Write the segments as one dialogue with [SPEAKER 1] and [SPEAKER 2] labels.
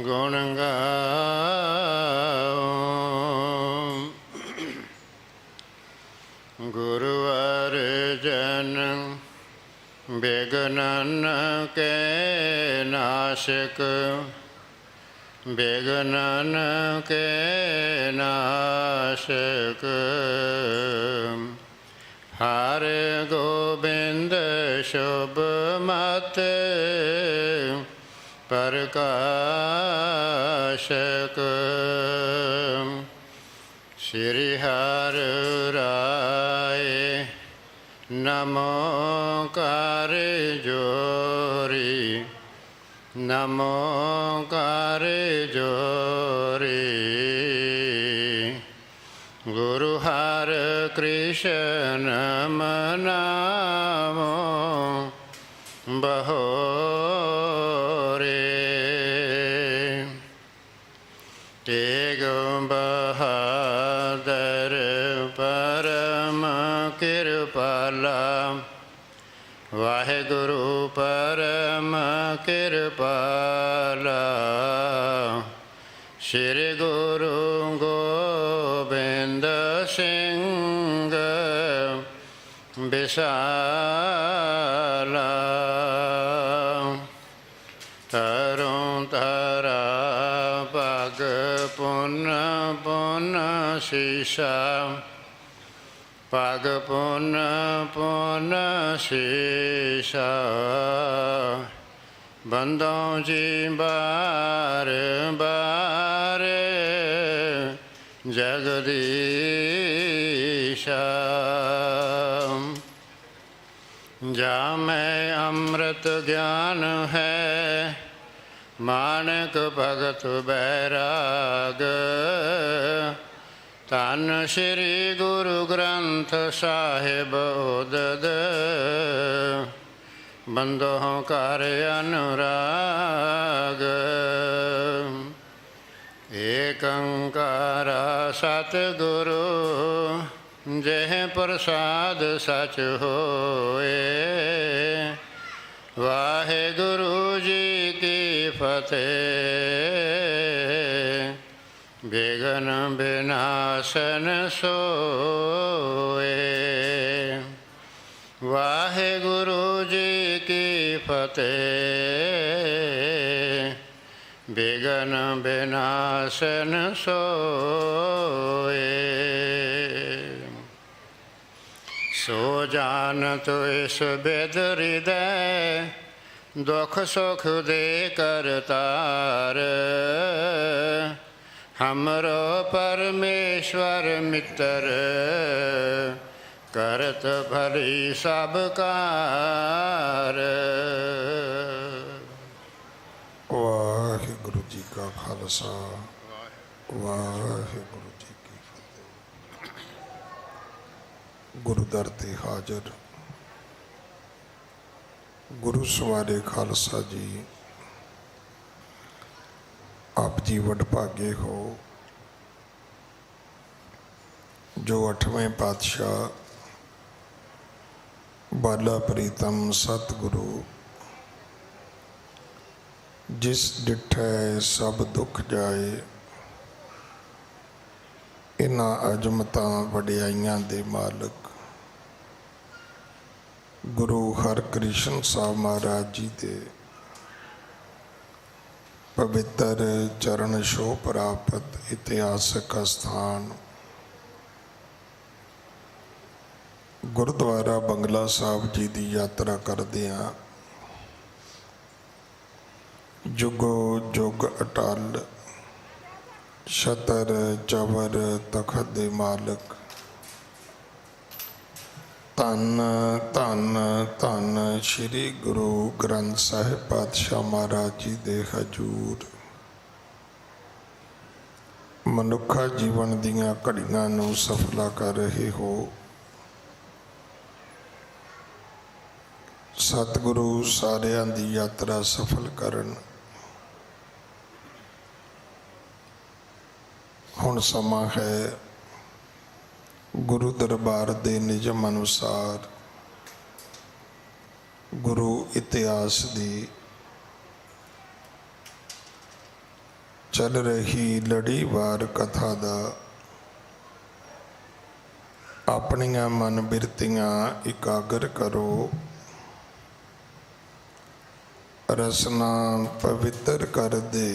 [SPEAKER 1] ਗੁਣ ਗਾਓ। ਗੁਰੂ ਅਰਜਨ ਬਿਘਨਨ ਕੇ ਨਾਸ਼ਕ, ਬਿਘਨਨ ਕੇ ਨਾਸ਼ਕ। ਹਰ ਗੋਬਿੰਦ ਸ਼ੁਭ ਮਤ ਪ੍ਰਕਾਸ਼ਕ। ਸ਼੍ਰੀ ਹਰਿ ਰਾਏ ਨਮੋ ਕਰ ਜੋਰੀ, ਨਮੋ ਕਰ ਜੋਰੀ। ਗੁਰੂ ਹਰਿ ਕ੍ਰਿਸ਼ਨ ਮਨਾਵੋ ਬਹੋਰੇ। ਤੇਗ ਬਹਾਦਰ ਪਰਮ ਕਿਰਪਾਲਾ, ਵਾਹਿਗੁਰੂ ਪਰਮ ਕਿਰਪਾਲਾ। ਸ਼੍ਰੀ ਗੁਰੂ ਗੋਬਿੰਦ ਸਿੰਘ ਬਿਸਾਲਾ। ਤਰੋਂ ਤਰਾ ਭਗ ਪੁਨ ਪੁਨ ਸੀਸਾ, ਭਗ ਪੁਨ ਪੁਨ ਸੀਸਾ। ਬੰਦੋਂ ਜੀ ਬਾਰ ਬਾਰ ਜਗਦੀਸ਼ਾ। ਜਾ ਮੈਂ ਅੰਮ੍ਰਿਤ ਗਿਆਨ ਹੈ, ਮਾਨਕ ਭਗਤ ਬੈਰਾਗ। ਧੰਨ ਸ਼੍ਰੀ ਗੁਰੂ ਗ੍ਰੰਥ ਸਾਹਿਬ ਉਦਦ, ਬੰਦੋਹ ਕਰ ਅਨੁਰਾਗ। ਏਕ ਓਂਕਾਰ ਸਤਿਗੁਰੂ, ਜਿਹ ਪ੍ਰਸਾਦ ਸਚ ਹੋਏ। ਵਾਹਿਗੁਰੂ ਜੀ ਕੀ ਫਤਿਹ। ਬਿਘਨ ਬਿਨਾਸਨ ਸੋਏ। ਵਾਹਿਗੁਰੂ ਜੀ ਕੀ ਫਤਿਹ। ਬਿਘਨ ਬਿਨਾਸਨ ਸੋਏ। ਸੋ ਜਾਨਤ ਇਸ ਬਿਦ ਹਿਰਦੈ, ਦੁਖ ਸੁਖ ਦੇ ਕਰਤਾਰ। ਹਮਰੋ ਪਰਮੇਸ਼ਵਰ ਮਿੱਤਰ, ਕਰਤ ਭਲੀ ਸਭ ਕਾਰ।
[SPEAKER 2] ਵਾਹਿਗੁਰੂ ਜੀ ਕਾ ਖਾਲਸਾ, ਵਾਹਿਗੁਰੂ ਜੀ ਕੀ ਫਤਿਹ। ਗੁਰੂ ਦਰ ਤੇ ਹਾਜ਼ਰ ਗੁਰੂ ਸਵਾਰੇ ਖਾਲਸਾ ਜੀ, ਆਪ ਜੀ ਵਡਭਾਗੇ ਹੋ ਜੋ 8ਵੇਂ ਪਾਤਸ਼ਾਹ ਬਾਲਾ ਪ੍ਰੀਤਮ ਸਤਿਗੁਰੂ, ਜਿਸ ਡਿਠੈ ਸਭ ਦੁੱਖ ਜਾਏ, ਇਹਨਾਂ ਅਜ਼ਮਤਾਂ ਵਡਿਆਈਆਂ ਦੇ ਮਾਲਕ ਗੁਰੂ ਹਰਕ੍ਰਿਸ਼ਨ ਸਾਹਿਬ ਮਹਾਰਾਜ ਜੀ ਦੇ ਪਵਿੱਤਰ ਚਰਨ ਛੋਹ ਪ੍ਰਾਪਤ ਇਤਿਹਾਸਕ ਅਸਥਾਨ ਗੁਰਦੁਆਰਾ ਬੰਗਲਾ ਸਾਹਿਬ ਜੀ ਦੀ ਯਾਤਰਾ ਕਰਦਿਆਂ ਜੁਗੋ ਜੁਗ ਅਟਲ ਛਤਰ ਚਵਰ ਤਖਤ ਦੇ ਮਾਲਕ ਧੰਨ ਧੰਨ ਧੰਨ ਸ਼੍ਰੀ ਗੁਰੂ ਗ੍ਰੰਥ ਸਾਹਿਬ ਪਾਤਸ਼ਾਹ ਮਹਾਰਾਜ ਜੀ ਦੇ ਹਜ਼ੂਰ ਮਨੁੱਖਾ ਜੀਵਨ ਦੀਆਂ ਘੜੀਆਂ ਨੂੰ ਸਫਲਾ ਕਰ ਰਹੇ ਹੋ। ਸਤਿਗੁਰੂ ਸਾਰਿਆਂ ਦੀ ਯਾਤਰਾ ਸਫਲ ਕਰਨ। ਹੁਣ ਸਮਾਂ ਹੈ ਗੁਰੂ ਦਰਬਾਰ ਦੇ ਨਿਯਮ ਅਨੁਸਾਰ ਗੁਰੂ ਇਤਿਹਾਸ ਦੀ चल रही लड़ीवार कथा दा अपनियां मन बिरतियां इकागर करो। रसना पवित्र कर दे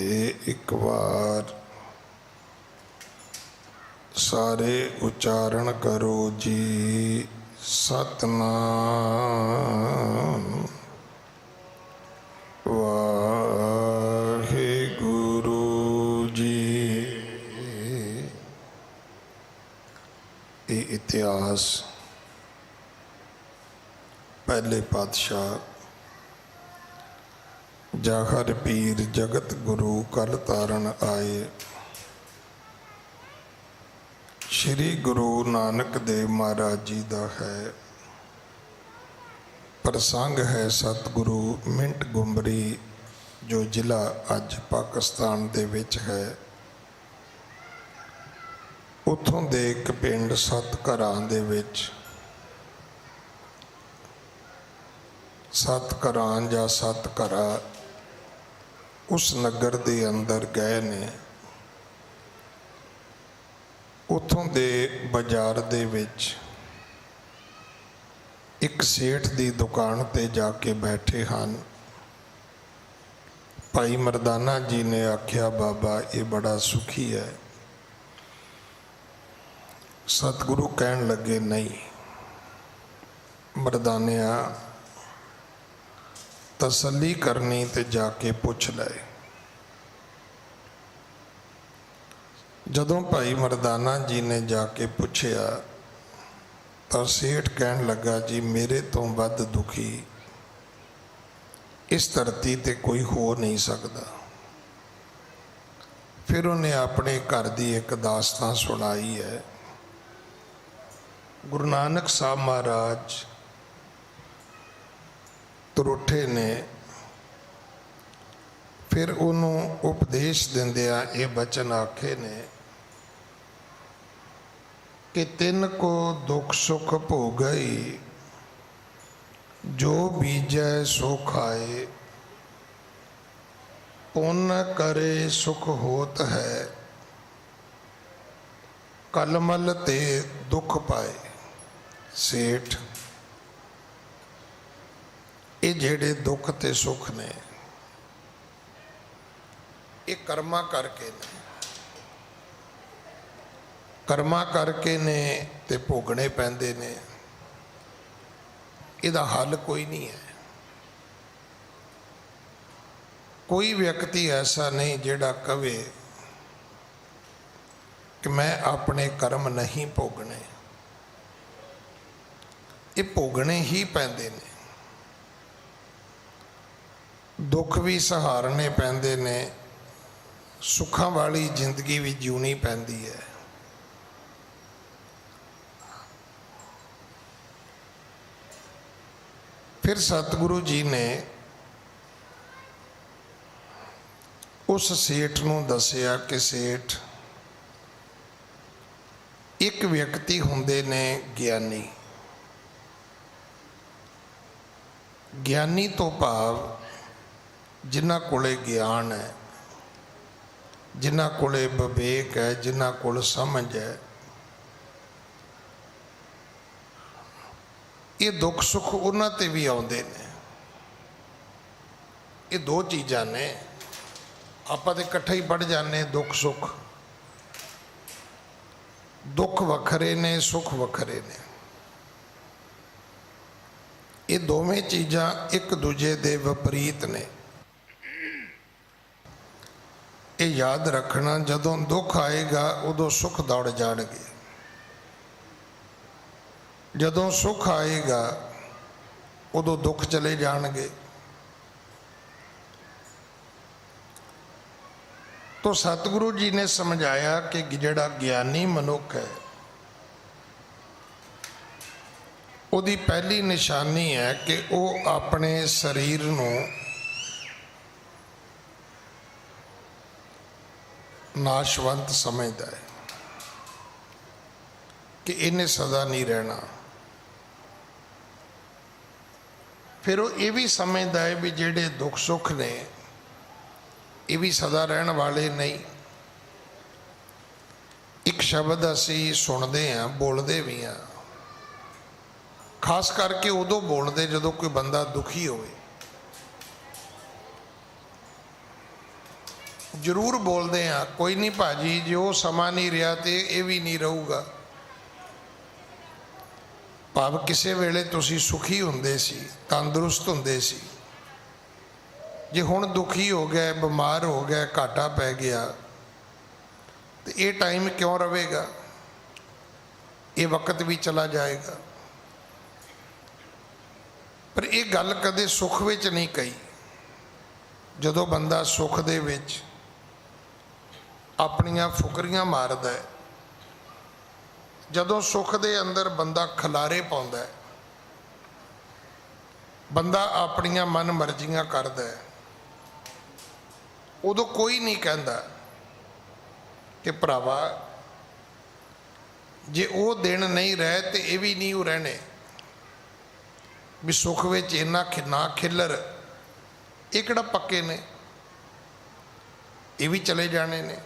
[SPEAKER 2] एक बार, सारे उच्चारण करो जी सतनाम वाहिगुरु जी। ये इतिहास पहले पातशाह जाहर पीर जगत गुरु कल तारण आए श्री गुरु नानक देव महाराज जी का है। प्रसंग है सतगुरु मिंट गुमरी जो जिला अज पाकिस्तान दे विच है। उत्थों दे एक पिंड सत घरां दे विच सत घरां जां सत घरा उस नगर दे अंदर गए ने। उत्थों दे बाजार दे विच एक सेठ दी दुकान ते जाके बैठे हन। भाई मरदाना जी ने आख्या बाबा ये बड़ा सुखी है। सतगुरु कहन लगे नहीं मरदानिया तसल्ली करनी ते जाके पुछ ले। जदों भाई मरदाना जी ने जाके पूछया तो सेठ कहन लगा जी मेरे तो वध दुखी इस धरती ते कोई हो नहीं सकता। फिर उन्हें अपने घर की एक दास्तान सुनाई है। गुरु नानक साहब महाराज त्रुठे ने फिर उन्होंने उपदेश दिंदिया ये बचन आखे ने कि तिन को दुख सुख भोगई जो बीजै सो खाए पुण्य करे सुख होत है कलमल ते दुख पाए। सेठ ये जेड़े दुख ते सुख ने ये कर्मा करके ने, कर्मा करके ने ते भोगने पैंदे ने। इहदा हल कोई नहीं है। कोई व्यक्ति ऐसा नहीं जिहड़ा कहे कि मैं अपने कर्म नहीं भोगने। ये भोगने ही पैंदे ने। दुख भी सहारने पैंदे ने, सुखां वाली जिंदगी भी जीनी पैंदी है। फिर सतगुरु जी ने उस सेठ नूं दसिया कि सेठ एक व्यक्ति हुंदे ने ज्ञानी। ज्ञानी तो भाव जिन्हां कोले ज्ञान है, जिन्हां कोले विवेक है, जिन्हां कोल समझ है। ये दुख सुख उन्हां ते भी आउंदे ने। ये दो चीज़ां ने, आपां ते इकट्ठे ही पढ़ जाने दुख सुख। दुख वखरे ने, सुख वखरे ने। ये दोवें चीज़ां एक दूजे दे विपरीत ने। ये याद रखना जदों दुख आएगा उदों सुख दौड़ जाणगे, जदों सुख आएगा उदों दुख चले जाणगे। तो सतगुरु जी ने समझाया कि जिहड़ा ज्ञानी मनुख है उहदी पहली निशानी है कि वह अपने शरीर नूं नाशवंत समझदा है कि इन्हें सदा नहीं रहना। फिर वो ये भी समझदा है भी जेड़े दुख सुख ने ये भी सदा रहने वाले नहीं। ਇੱਕ ਸ਼ਬਦ ਅਸੀਂ ਸੁਣਦੇ ਹਾਂ, ਬੋਲਦੇ ਵੀ ਹਾਂ, ਖਾਸ ਕਰਕੇ ਉਦੋਂ ਬੋਲਦੇ ਜਦੋਂ ਕੋਈ ਬੰਦਾ ਦੁਖੀ ਹੋਵੇ। ਜ਼ਰੂਰ ਬੋਲਦੇ ਹਾਂ, ਕੋਈ ਨਹੀਂ ਭਾਜੀ ਜੇ ਉਹ ਸਮਾਂ ਨਹੀਂ ਰਿਹਾ ਤੇ ਇਹ ਵੀ ਨਹੀਂ ਰਹੂਗਾ। ਭਾਵ ਕਿਸੇ ਵੇਲੇ ਤੁਸੀਂ ਸੁਖੀ ਹੁੰਦੇ ਸੀ, ਤੰਦਰੁਸਤ ਹੁੰਦੇ ਸੀ, ਜੇ ਹੁਣ ਦੁਖੀ ਹੋ ਗਏ, ਬਿਮਾਰ ਹੋ ਗਏ, ਘਾਟਾ ਪੈ ਗਿਆ ਤੇ ਇਹ ਟਾਈਮ ਕਿਉਂ ਰਹੇਗਾ? ਇਹ ਵਕਤ ਵੀ ਚਲਾ ਜਾਏਗਾ। ਪਰ ਇਹ ਗੱਲ ਕਦੇ ਸੁੱਖ ਵਿੱਚ ਨਹੀਂ ਕਹੀ। ਜਦੋਂ ਬੰਦਾ ਸੁੱਖ ਦੇ ਵਿੱਚ ਆਪਣੀਆਂ ਫੁਕਰੀਆਂ ਮਾਰਦਾ ਹੈ, ਜਦੋਂ ਸੁੱਖ ਦੇ ਅੰਦਰ ਬੰਦਾ ਖਲਾਰੇ ਪਾਉਂਦਾ ਹੈ, ਬੰਦਾ ਆਪਣੀਆਂ ਮਨ ਮਰਜ਼ੀਆਂ ਕਰਦਾ ਹੈ, ਉਦੋਂ ਕੋਈ ਨਹੀਂ ਕਹਿੰਦਾ ਕਿ ਭਰਾਵਾ ਜੇ ਉਹ ਦਿਨ ਨਹੀਂ ਰਹੇ ਤੇ ਇਹ ਵੀ ਨਹੀਂ ਉਹ ਰਹਿਣੇ। ਵੀ ਸੁੱਖ ਵਿੱਚ ਇੰਨਾ ਨਾ ਖਿੱਲਰ, ਇਹ ਕਿਹੜਾ ਪੱਕੇ ਨੇ, ਇਹ ਵੀ ਚਲੇ ਜਾਣੇ ਨੇ।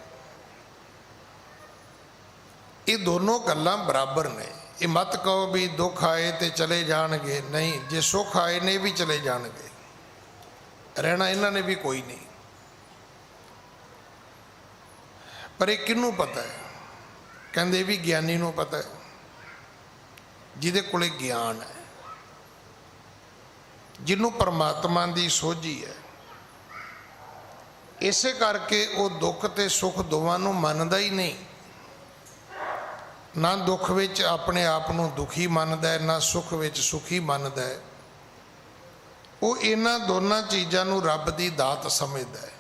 [SPEAKER 2] ਇਹ ਦੋਨੋਂ ਗੱਲਾਂ ਬਰਾਬਰ ਨੇ। ਇਹ ਮਤ ਕਹੋ ਵੀ ਦੁੱਖ ਆਏ ਤੇ ਚਲੇ ਜਾਣਗੇ, ਨਹੀਂ, ਜੇ ਸੁੱਖ ਆਏ ਨੇ ਵੀ ਚਲੇ ਜਾਣਗੇ, ਰਹਿਣਾ ਇਹਨਾਂ ਨੇ ਵੀ ਕੋਈ ਨਹੀਂ। ਪਰ ਇਹ ਕਿਹਨੂੰ ਪਤਾ ਹੈ? ਕਹਿੰਦੇ ਵੀ ਗਿਆਨੀ ਨੂੰ ਪਤਾ ਹੈ, ਜਿਹਦੇ ਕੋਲੇ ਗਿਆਨ ਹੈ, ਜਿਹਨੂੰ ਪਰਮਾਤਮਾ ਦੀ ਸੋਝੀ ਹੈ। ਇਸੇ ਕਰਕੇ ਉਹ ਦੁੱਖ ਤੇ ਸੁੱਖ ਦੋਵਾਂ ਨੂੰ ਮੰਨਦਾ ਹੀ ਨਹੀਂ। ਨਾ ਦੁੱਖ ਵਿੱਚ ਆਪਣੇ ਆਪ ਨੂੰ ਦੁਖੀ ਮੰਨਦਾ ਹੈ, ਨਾ ਸੁੱਖ ਵਿੱਚ ਸੁਖੀ ਮੰਨਦਾ ਹੈ। ਉਹ ਇਹਨਾਂ ਦੋਨਾਂ ਚੀਜ਼ਾਂ ਨੂੰ ਰੱਬ ਦੀ ਦਾਤ ਸਮਝਦਾ ਹੈ।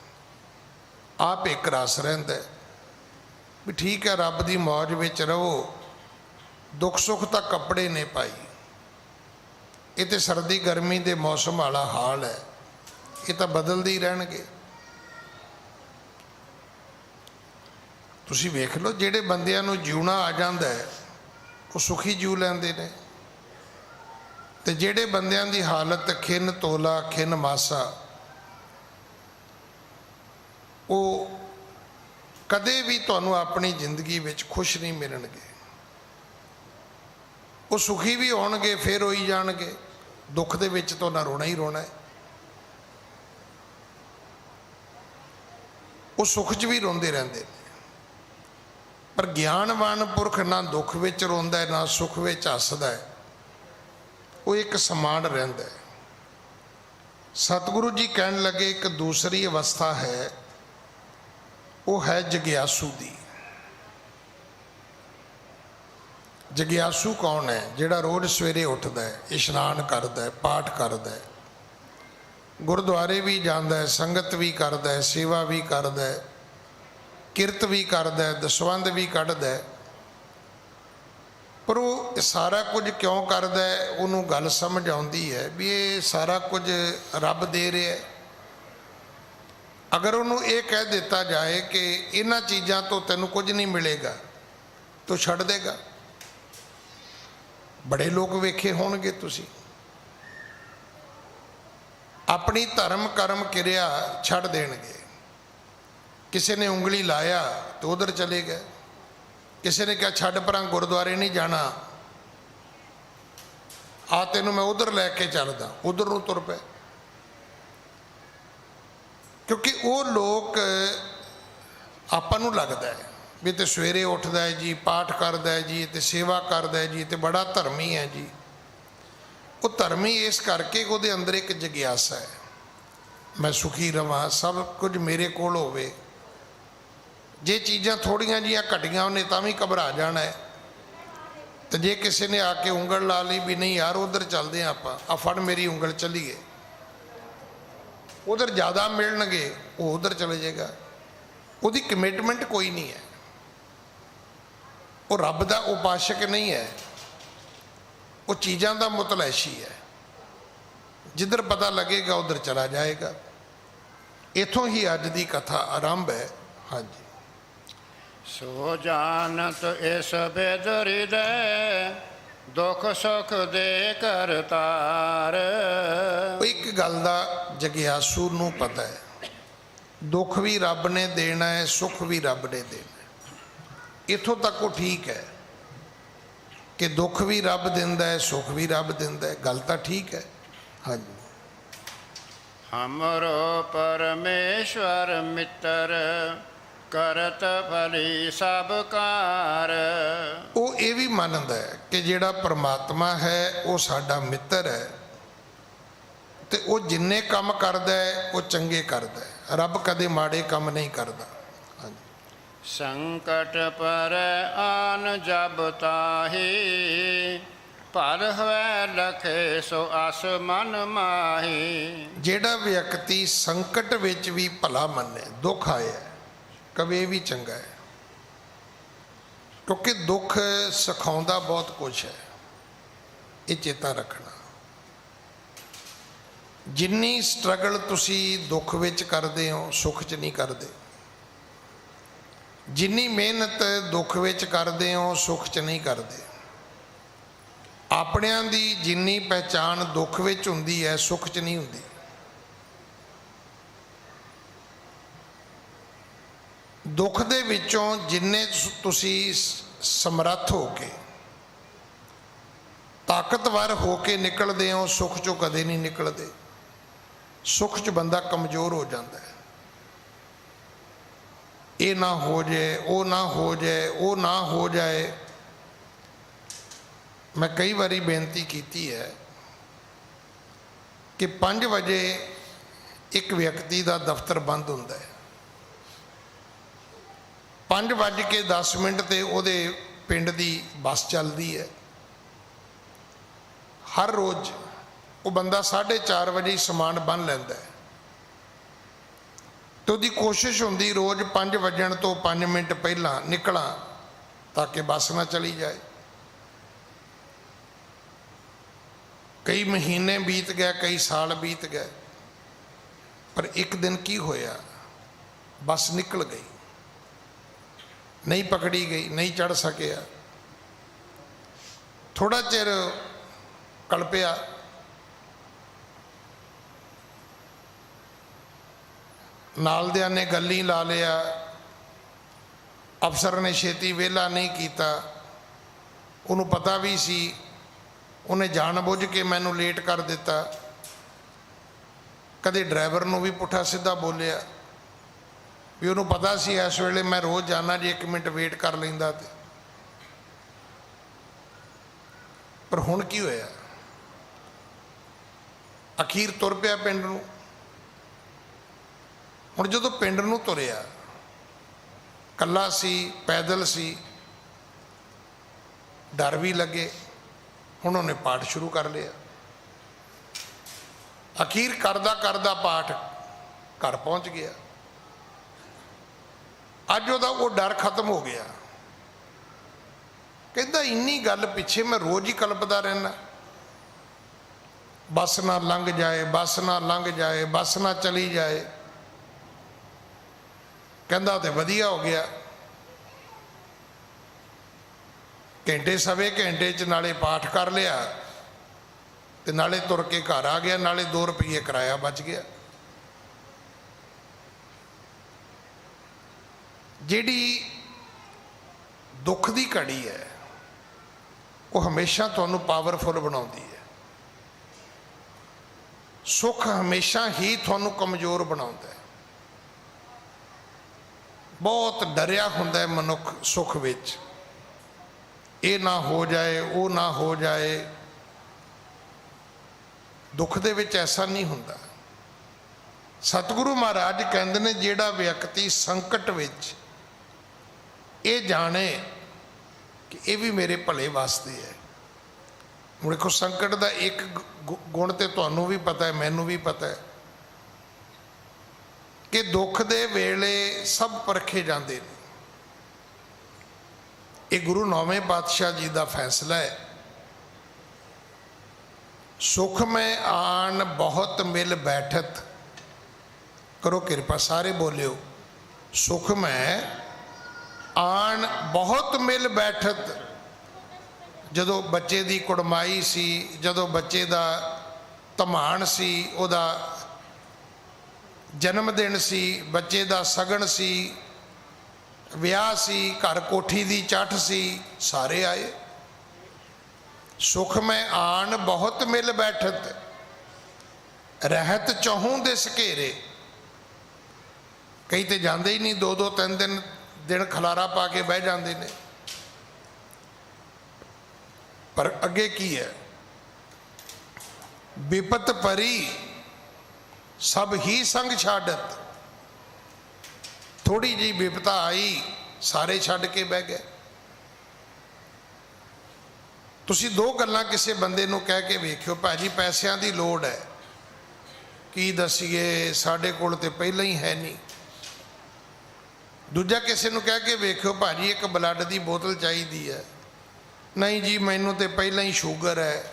[SPEAKER 2] ਆਪ ਇੱਕ ਰਸ ਰਹਿੰਦਾ ਹੈ ਵੀ ਠੀਕ ਹੈ, ਰੱਬ ਦੀ ਮੌਜ ਵਿੱਚ ਰਹੋ, ਦੁੱਖ ਸੁੱਖ ਤਾਂ ਕੱਪੜੇ ਨੇ ਭਾਈ, ਇਹ ਤੇ ਸਰਦੀ ਗਰਮੀ ਦੇ ਮੌਸਮ ਵਾਲਾ ਹਾਲ ਹੈ, ਇਹ ਤਾਂ ਬਦਲਦੇ ਹੀ ਰਹਿਣਗੇ। ਤੁਸੀਂ ਵੇਖ ਲਓ, ਜਿਹੜੇ ਬੰਦਿਆਂ ਨੂੰ ਜਿਉਣਾ ਆ ਜਾਂਦਾ ਹੈ ਉਹ ਸੁਖੀ ਜਿਉ ਲੈਂਦੇ ਨੇ, ਤੇ ਜਿਹੜੇ ਬੰਦਿਆਂ ਦੀ ਹਾਲਤ ਖਿੰਨ ਤੋਲਾ ਖਿੰਨ ਮਾਸਾ, ਉਹ ਕਦੇ ਵੀ ਤੁਹਾਨੂੰ ਆਪਣੀ ਜ਼ਿੰਦਗੀ ਵਿੱਚ ਖੁਸ਼ ਨਹੀਂ ਮਿਲਣਗੇ। ਉਹ ਸੁਖੀ ਵੀ ਹੋਣਗੇ ਫਿਰ ਹੋਈ ਜਾਣਗੇ, ਦੁੱਖ ਦੇ ਵਿੱਚ ਤਾਂ ਉਹਨਾਂ ਰੋਣਾ ਹੀ ਰੋਣਾ ਹੈ। ਉਹ ਸੁੱਖ 'ਚ ਵੀ ਰੋਂਦੇ ਰਹਿੰਦੇ ਨੇ। ਪਰ ਗਿਆਨਵਾਨ ਪੁਰਖ ਨਾ ਦੁੱਖ ਵਿੱਚ ਰੋਂਦਾ ਹੈ, ਨਾ ਸੁੱਖ ਵਿੱਚ ਹੱਸਦਾ ਹੈ, ਉਹ ਇੱਕ ਸਮਾਨ ਰਹਿੰਦਾ ਹੈ। ਸਤਿਗੁਰੂ ਜੀ ਕਹਿਣ ਲੱਗੇ ਇੱਕ ਦੂਸਰੀ ਅਵਸਥਾ ਹੈ, ਉਹ ਹੈ ਜਗਿਆਸੂ ਦੀ। ਜਗਿਆਸੂ ਕੌਣ ਹੈ? ਜਿਹੜਾ ਰੋਜ਼ ਸਵੇਰੇ ਉੱਠਦਾ ਹੈ, ਇਸ਼ਨਾਨ ਕਰਦਾ ਹੈ, ਪਾਠ ਕਰਦਾ ਹੈ, ਗੁਰਦੁਆਰੇ ਵੀ ਜਾਂਦਾ ਹੈ, ਸੰਗਤ ਵੀ ਕਰਦਾ ਹੈ, ਸੇਵਾ ਵੀ ਕਰਦਾ ਹੈ, ਕਿਰਤ ਵੀ ਕਰਦਾ ਹੈ, ਦਸਵੰਧ ਵੀ ਕੱਢਦਾ ਹੈ। ਪਰ ਉਹ ਸਾਰਾ ਕੁਝ ਕਿਉਂ ਕਰਦਾ ਹੈ? ਉਹਨੂੰ ਗੱਲ ਸਮਝ ਆਉਂਦੀ ਹੈ ਵੀ ਇਹ ਸਾਰਾ ਕੁਝ ਰੱਬ ਦੇ ਰਿਹਾ ਹੈ। ਅਗਰ ਉਹਨੂੰ ਇਹ ਕਹਿ ਦਿੱਤਾ ਜਾਏ ਕਿ ਇਹਨਾਂ ਚੀਜ਼ਾਂ ਤੋਂ ਤੈਨੂੰ ਕੁਝ ਨਹੀਂ ਮਿਲੇਗਾ, ਤੂੰ ਛੱਡ ਦੇਗਾ। ਬੜੇ ਲੋਕ ਵੇਖੇ ਹੋਣਗੇ ਤੁਸੀਂ, ਆਪਣੀ ਧਰਮ ਕਰਮ ਕਿਰਿਆ ਛੱਡ ਦੇਣਗੇ। ਕਿਸੇ ਨੇ ਉਂਗਲੀ ਲਾਇਆ ਤੇ ਉਧਰ ਚਲੇ ਗਏ, ਕਿਸੇ ਨੇ ਕਿਹਾ ਛੱਡ ਪਰਾਂ, ਗੁਰਦੁਆਰੇ ਨਹੀਂ ਜਾਣਾ, ਆ ਤੈਨੂੰ ਮੈਂ ਉਧਰ ਲੈ ਕੇ ਚੱਲਦਾ, ਉਧਰ ਨੂੰ ਤੁਰ ਪਏ। ਕਿਉਂਕਿ ਉਹ ਲੋਕ, ਆਪਾਂ ਨੂੰ ਲੱਗਦਾ ਹੈ ਵੀ ਤੇ ਸਵੇਰੇ ਉੱਠਦਾ ਹੈ ਜੀ, ਪਾਠ ਕਰਦਾ ਹੈ ਜੀ, ਤੇ ਸੇਵਾ ਕਰਦਾ ਹੈ ਜੀ, ਤੇ ਬੜਾ ਧਰਮੀ ਹੈ ਜੀ। ਉਹ ਧਰਮੀ ਇਸ ਕਰਕੇ ਉਹਦੇ ਅੰਦਰ ਇੱਕ ਜਗਿਆਸਾ ਹੈ, ਮੈਂ ਸੁਖੀ ਰਵਾਂ, ਸਭ ਕੁਝ ਮੇਰੇ ਕੋਲ ਹੋਵੇ। ਜੇ ਚੀਜ਼ਾਂ ਥੋੜੀਆਂ ਜਿਹੀਆਂ ਘਟੀਆਂ ਉਹਨੇ ਤਾਂ ਵੀ ਘਬਰਾ ਜਾਣਾ ਹੈ। ਤੇ ਜੇ ਕਿਸੇ ਨੇ ਆ ਕੇ ਉਂਗਲ ਲਾ ਲਈ ਵੀ ਨਹੀਂ ਯਾਰ ਉਧਰ ਚੱਲਦੇ ਹਾਂ ਆਪਾਂ, ਆ ਫੜ ਮੇਰੀ ਉਂਗਲ ਚੱਲੀਏ, ਉਧਰ ਜ਼ਿਆਦਾ ਮਿਲਣਗੇ, ਉਹ ਉਧਰ ਚਲੇ ਜਾਏਗਾ। ਉਹਦੀ ਕਮਿਟਮੈਂਟ ਕੋਈ ਨਹੀਂ ਹੈ, ਉਹ ਰੱਬ ਦਾ ਉਪਾਸ਼ਕ ਨਹੀਂ ਹੈ, ਉਹ ਚੀਜ਼ਾਂ ਦਾ ਮੁਤਲੈਸ਼ੀ ਹੈ। ਜਿੱਧਰ ਪਤਾ ਲੱਗੇਗਾ ਉਧਰ ਚਲਾ ਜਾਏਗਾ। ਇਥੋਂ ਹੀ ਅੱਜ ਦੀ ਕਥਾ ਆਰੰਭ ਹੈ। ਹਾਂਜੀ।
[SPEAKER 1] ਸੋ ਜਾਣਤ ਇਸ ਬੇਦ ਹਿਰਦੈ, ਦੁਖ ਸੁਖ ਦੇ ਕਰਤਾਰ।
[SPEAKER 2] ਇੱਕ ਗੱਲ ਦਾ ਜਗਿਆਸੂ ਨੂੰ ਪਤਾ ਹੈ, ਦੁੱਖ ਵੀ ਰੱਬ ਨੇ ਦੇਣਾ ਹੈ, ਸੁੱਖ ਵੀ ਰੱਬ ਨੇ ਦੇਣਾ ਹੈ। इथों तक वो ठीक है कि दुख भी रब दिंदा है, सुख भी रब दिंदा है, गल तो ठीक है। हाँ जी।
[SPEAKER 1] हमरो परमेश्वर मित्र करत भली सब कार।
[SPEAKER 2] वो ये भी मानता है कि जिहड़ा परमात्मा है वो साडा मित्र है, तो वो जिन्ने काम करदा है वो चंगे करदा है, रब कदे माड़े काम नहीं करदा। हाँ जी।
[SPEAKER 1] संकट पर आन जब ताही पर हुए लखे सो आस मन माही।
[SPEAKER 2] ਜਿਹੜਾ ਵਿਅਕਤੀ ਸੰਕਟ ਵਿੱਚ ਵੀ ਭਲਾ ਮੰਨੇ, ਦੁੱਖ ਆਇਆ ਕਵੇ ਵੀ ਚੰਗਾ ਹੈ, ਕਿਉਂਕਿ ਦੁੱਖ ਸਿਖਾਉਂਦਾ ਬਹੁਤ ਕੁਝ ਹੈ, ਇਹ ਚੇਤਾ ਰੱਖਣਾ। ਜਿੰਨੀ ਸਟਰਗਲ ਤੁਸੀਂ ਦੁੱਖ ਵਿੱਚ ਕਰਦੇ ਹੋ ਸੁੱਖ 'ਚ ਨਹੀਂ ਕਰਦੇ, ਜਿੰਨੀ ਮਿਹਨਤ ਦੁੱਖ ਵਿੱਚ ਕਰਦੇ ਹੋ ਸੁੱਖ 'ਚ ਨਹੀਂ ਕਰਦੇ। ਆਪਣਿਆਂ ਦੀ ਜਿੰਨੀ ਪਹਿਚਾਣ ਦੁੱਖ ਵਿੱਚ ਹੁੰਦੀ ਹੈ ਸੁੱਖ 'ਚ ਨਹੀਂ ਹੁੰਦੀ। ਦੁੱਖ ਦੇ ਵਿੱਚੋਂ ਜਿੰਨੇ ਤੁਸੀਂ ਸਮਰੱਥ ਹੋ ਕੇ ਤਾਕਤਵਰ ਹੋ ਕੇ ਨਿਕਲਦੇ ਹੋ ਸੁੱਖ 'ਚੋਂ ਕਦੇ ਨਹੀਂ ਨਿਕਲਦੇ। ਸੁੱਖ 'ਚ ਬੰਦਾ ਕਮਜ਼ੋਰ ਹੋ ਜਾਂਦਾ ਹੈ। ਇਹ ਨਾ ਹੋ ਜਾਏ, ਉਹ ਨਾ ਹੋ ਜਾਏ, ਉਹ ਨਾ ਹੋ ਜਾਏ। मैं कई बारी बेनती की है कि 5 बजे एक व्यक्ति का दफ्तर बंद होंदा है, 5:10 ते उहदे पिंड दी बस चलती है। हर रोज़ वो बंदा 4:30 बजे समान बन लैंदा है, तो उसकी कोशिश होंदी रोज़ 5 बजण तो 5 मिनट पहला निकला ताकि बस ना चली जाए। कई महीने बीत गए, कई साल बीत गए, पर एक दिन की होया बस निकल गई, नहीं पकड़ी गई, नहीं चढ़ सकिया। थोड़ा चिर कलपिया, नालदियां ने गल्ली ला लिया, अफसर ने छेती वेला नहीं किया, उन्होंने पता भी सी, उन्हें जानबूझ के मैनू लेट कर दिता। कदे ड्राइवर नूं भी पुठा सीधा बोलिया भी उन्होंने पता सी इस वेले मैं रोज़ जाना, जी 1 मिनट वेट कर लेंदा ते। पर हुण की होया, अखीर तुर पिया पिंड नूं। हुण जदों पिंड नूं तुरिया, कल्ला सी, पैदल सी, डर भी लगे। उन्होंने पाठ शुरू कर लिया। अखीर करदा करदा पाठ घर पहुंच गया। अज वो डर खत्म हो गया। कहता इन्नी गल पिछे मैं रोज़ ही कल्पदा रहना, बस ना लंघ जाए, बस ना लंघ जाए, बस ना चली जाए। कहता तो वधिया हो गया, घंटे सवे घंटे च नाले पाठ कर लिया ते नाले तुर के घर आ गया, नाले 2 रुपये किराया बच गया। जिहड़ी दुख की घड़ी है वो हमेशा तुहानूं पावरफुल बनाउंदी है, सुख हमेशा ही तुहानूं कमज़ोर बनाउंदा है। बहुत डरिया हुंदा है मनुख सुख विच, ये ना हो जाए, वो ना हो जाए। दुख दे विच ऐसा नहीं हुंदा। सतगुरु महाराज कहंदे ने जिहड़ा व्यक्ति संकट विच ये जाने कि ये भी मेरे भले वास्ते है। हुण देखो संकट का एक गुण तो तुहानूं भी पता है, मैनूं भी पता है कि दुख दे वेले सब परखे जाते हैं। ये गुरु 9वें पातशाह जी का फैसला है। सुख में आन बहुत मिल बैठत, करो कृपा सारे बोलियो, सुख में आन बहुत मिल बैठत। जदों बच्चे की कुड़माई सी, जदों बच्चे का धमान सी, उहदा जन्मदिन सी, बच्चे का सगन सी, ਵਿਆਹ ਸੀ, ਘਰ ਕੋਠੀ ਦੀ ਚੱਠ ਸੀ, ਸਾਰੇ ਆਏ। ਸੁਖ ਮੈਂ ਆਣ ਬਹੁਤ ਮਿਲ ਬੈਠਤ, ਰਹਿਤ ਚਹੂੰ ਦਿਸ ਘੇਰੇ। ਕਈ ਤੇ ਜਾਂਦੇ ਹੀ ਨਹੀਂ, 2-2 3 ਦਿਨ ਖਲਾਰਾ ਪਾ ਕੇ ਬਹਿ ਜਾਂਦੇ ਨੇ। ਪਰ ਅੱਗੇ ਕੀ ਹੈ? ਵਿਪਤ ਪਰੀ ਸਭ ਹੀ ਸੰਗ ਛਾੜਤ। ਥੋੜੀ ਜਿਹੀ ਵਿਪਤਾ ਆਈ, ਸਾਰੇ ਛੱਡ ਕੇ ਬਹਿ ਗਏ। ਤੁਸੀਂ 2 ਗੱਲਾਂ ਕਿਸੇ ਬੰਦੇ ਨੂੰ ਕਹਿ ਕੇ ਵੇਖਿਓ, ਭਾਜੀ ਪੈਸਿਆਂ ਦੀ ਲੋੜ ਹੈ, ਕੀ ਦਸੀਏ, ਸਾਡੇ ਕੋਲ ਤੇ ਪਹਿਲਾਂ ਹੀ ਹੈ ਨਹੀਂ। ਦੂਜਾ ਕਿਸੇ ਨੂੰ ਕਹਿ ਕੇ ਵੇਖਿਓ, ਭਾਜੀ ਇੱਕ ਬਲੱਡ ਦੀ ਬੋਤਲ ਚਾਹੀਦੀ ਹੈ, ਨਹੀਂ ਜੀ ਮੈਨੂੰ ਤੇ ਪਹਿਲਾਂ ਹੀ ਸ਼ੂਗਰ ਹੈ,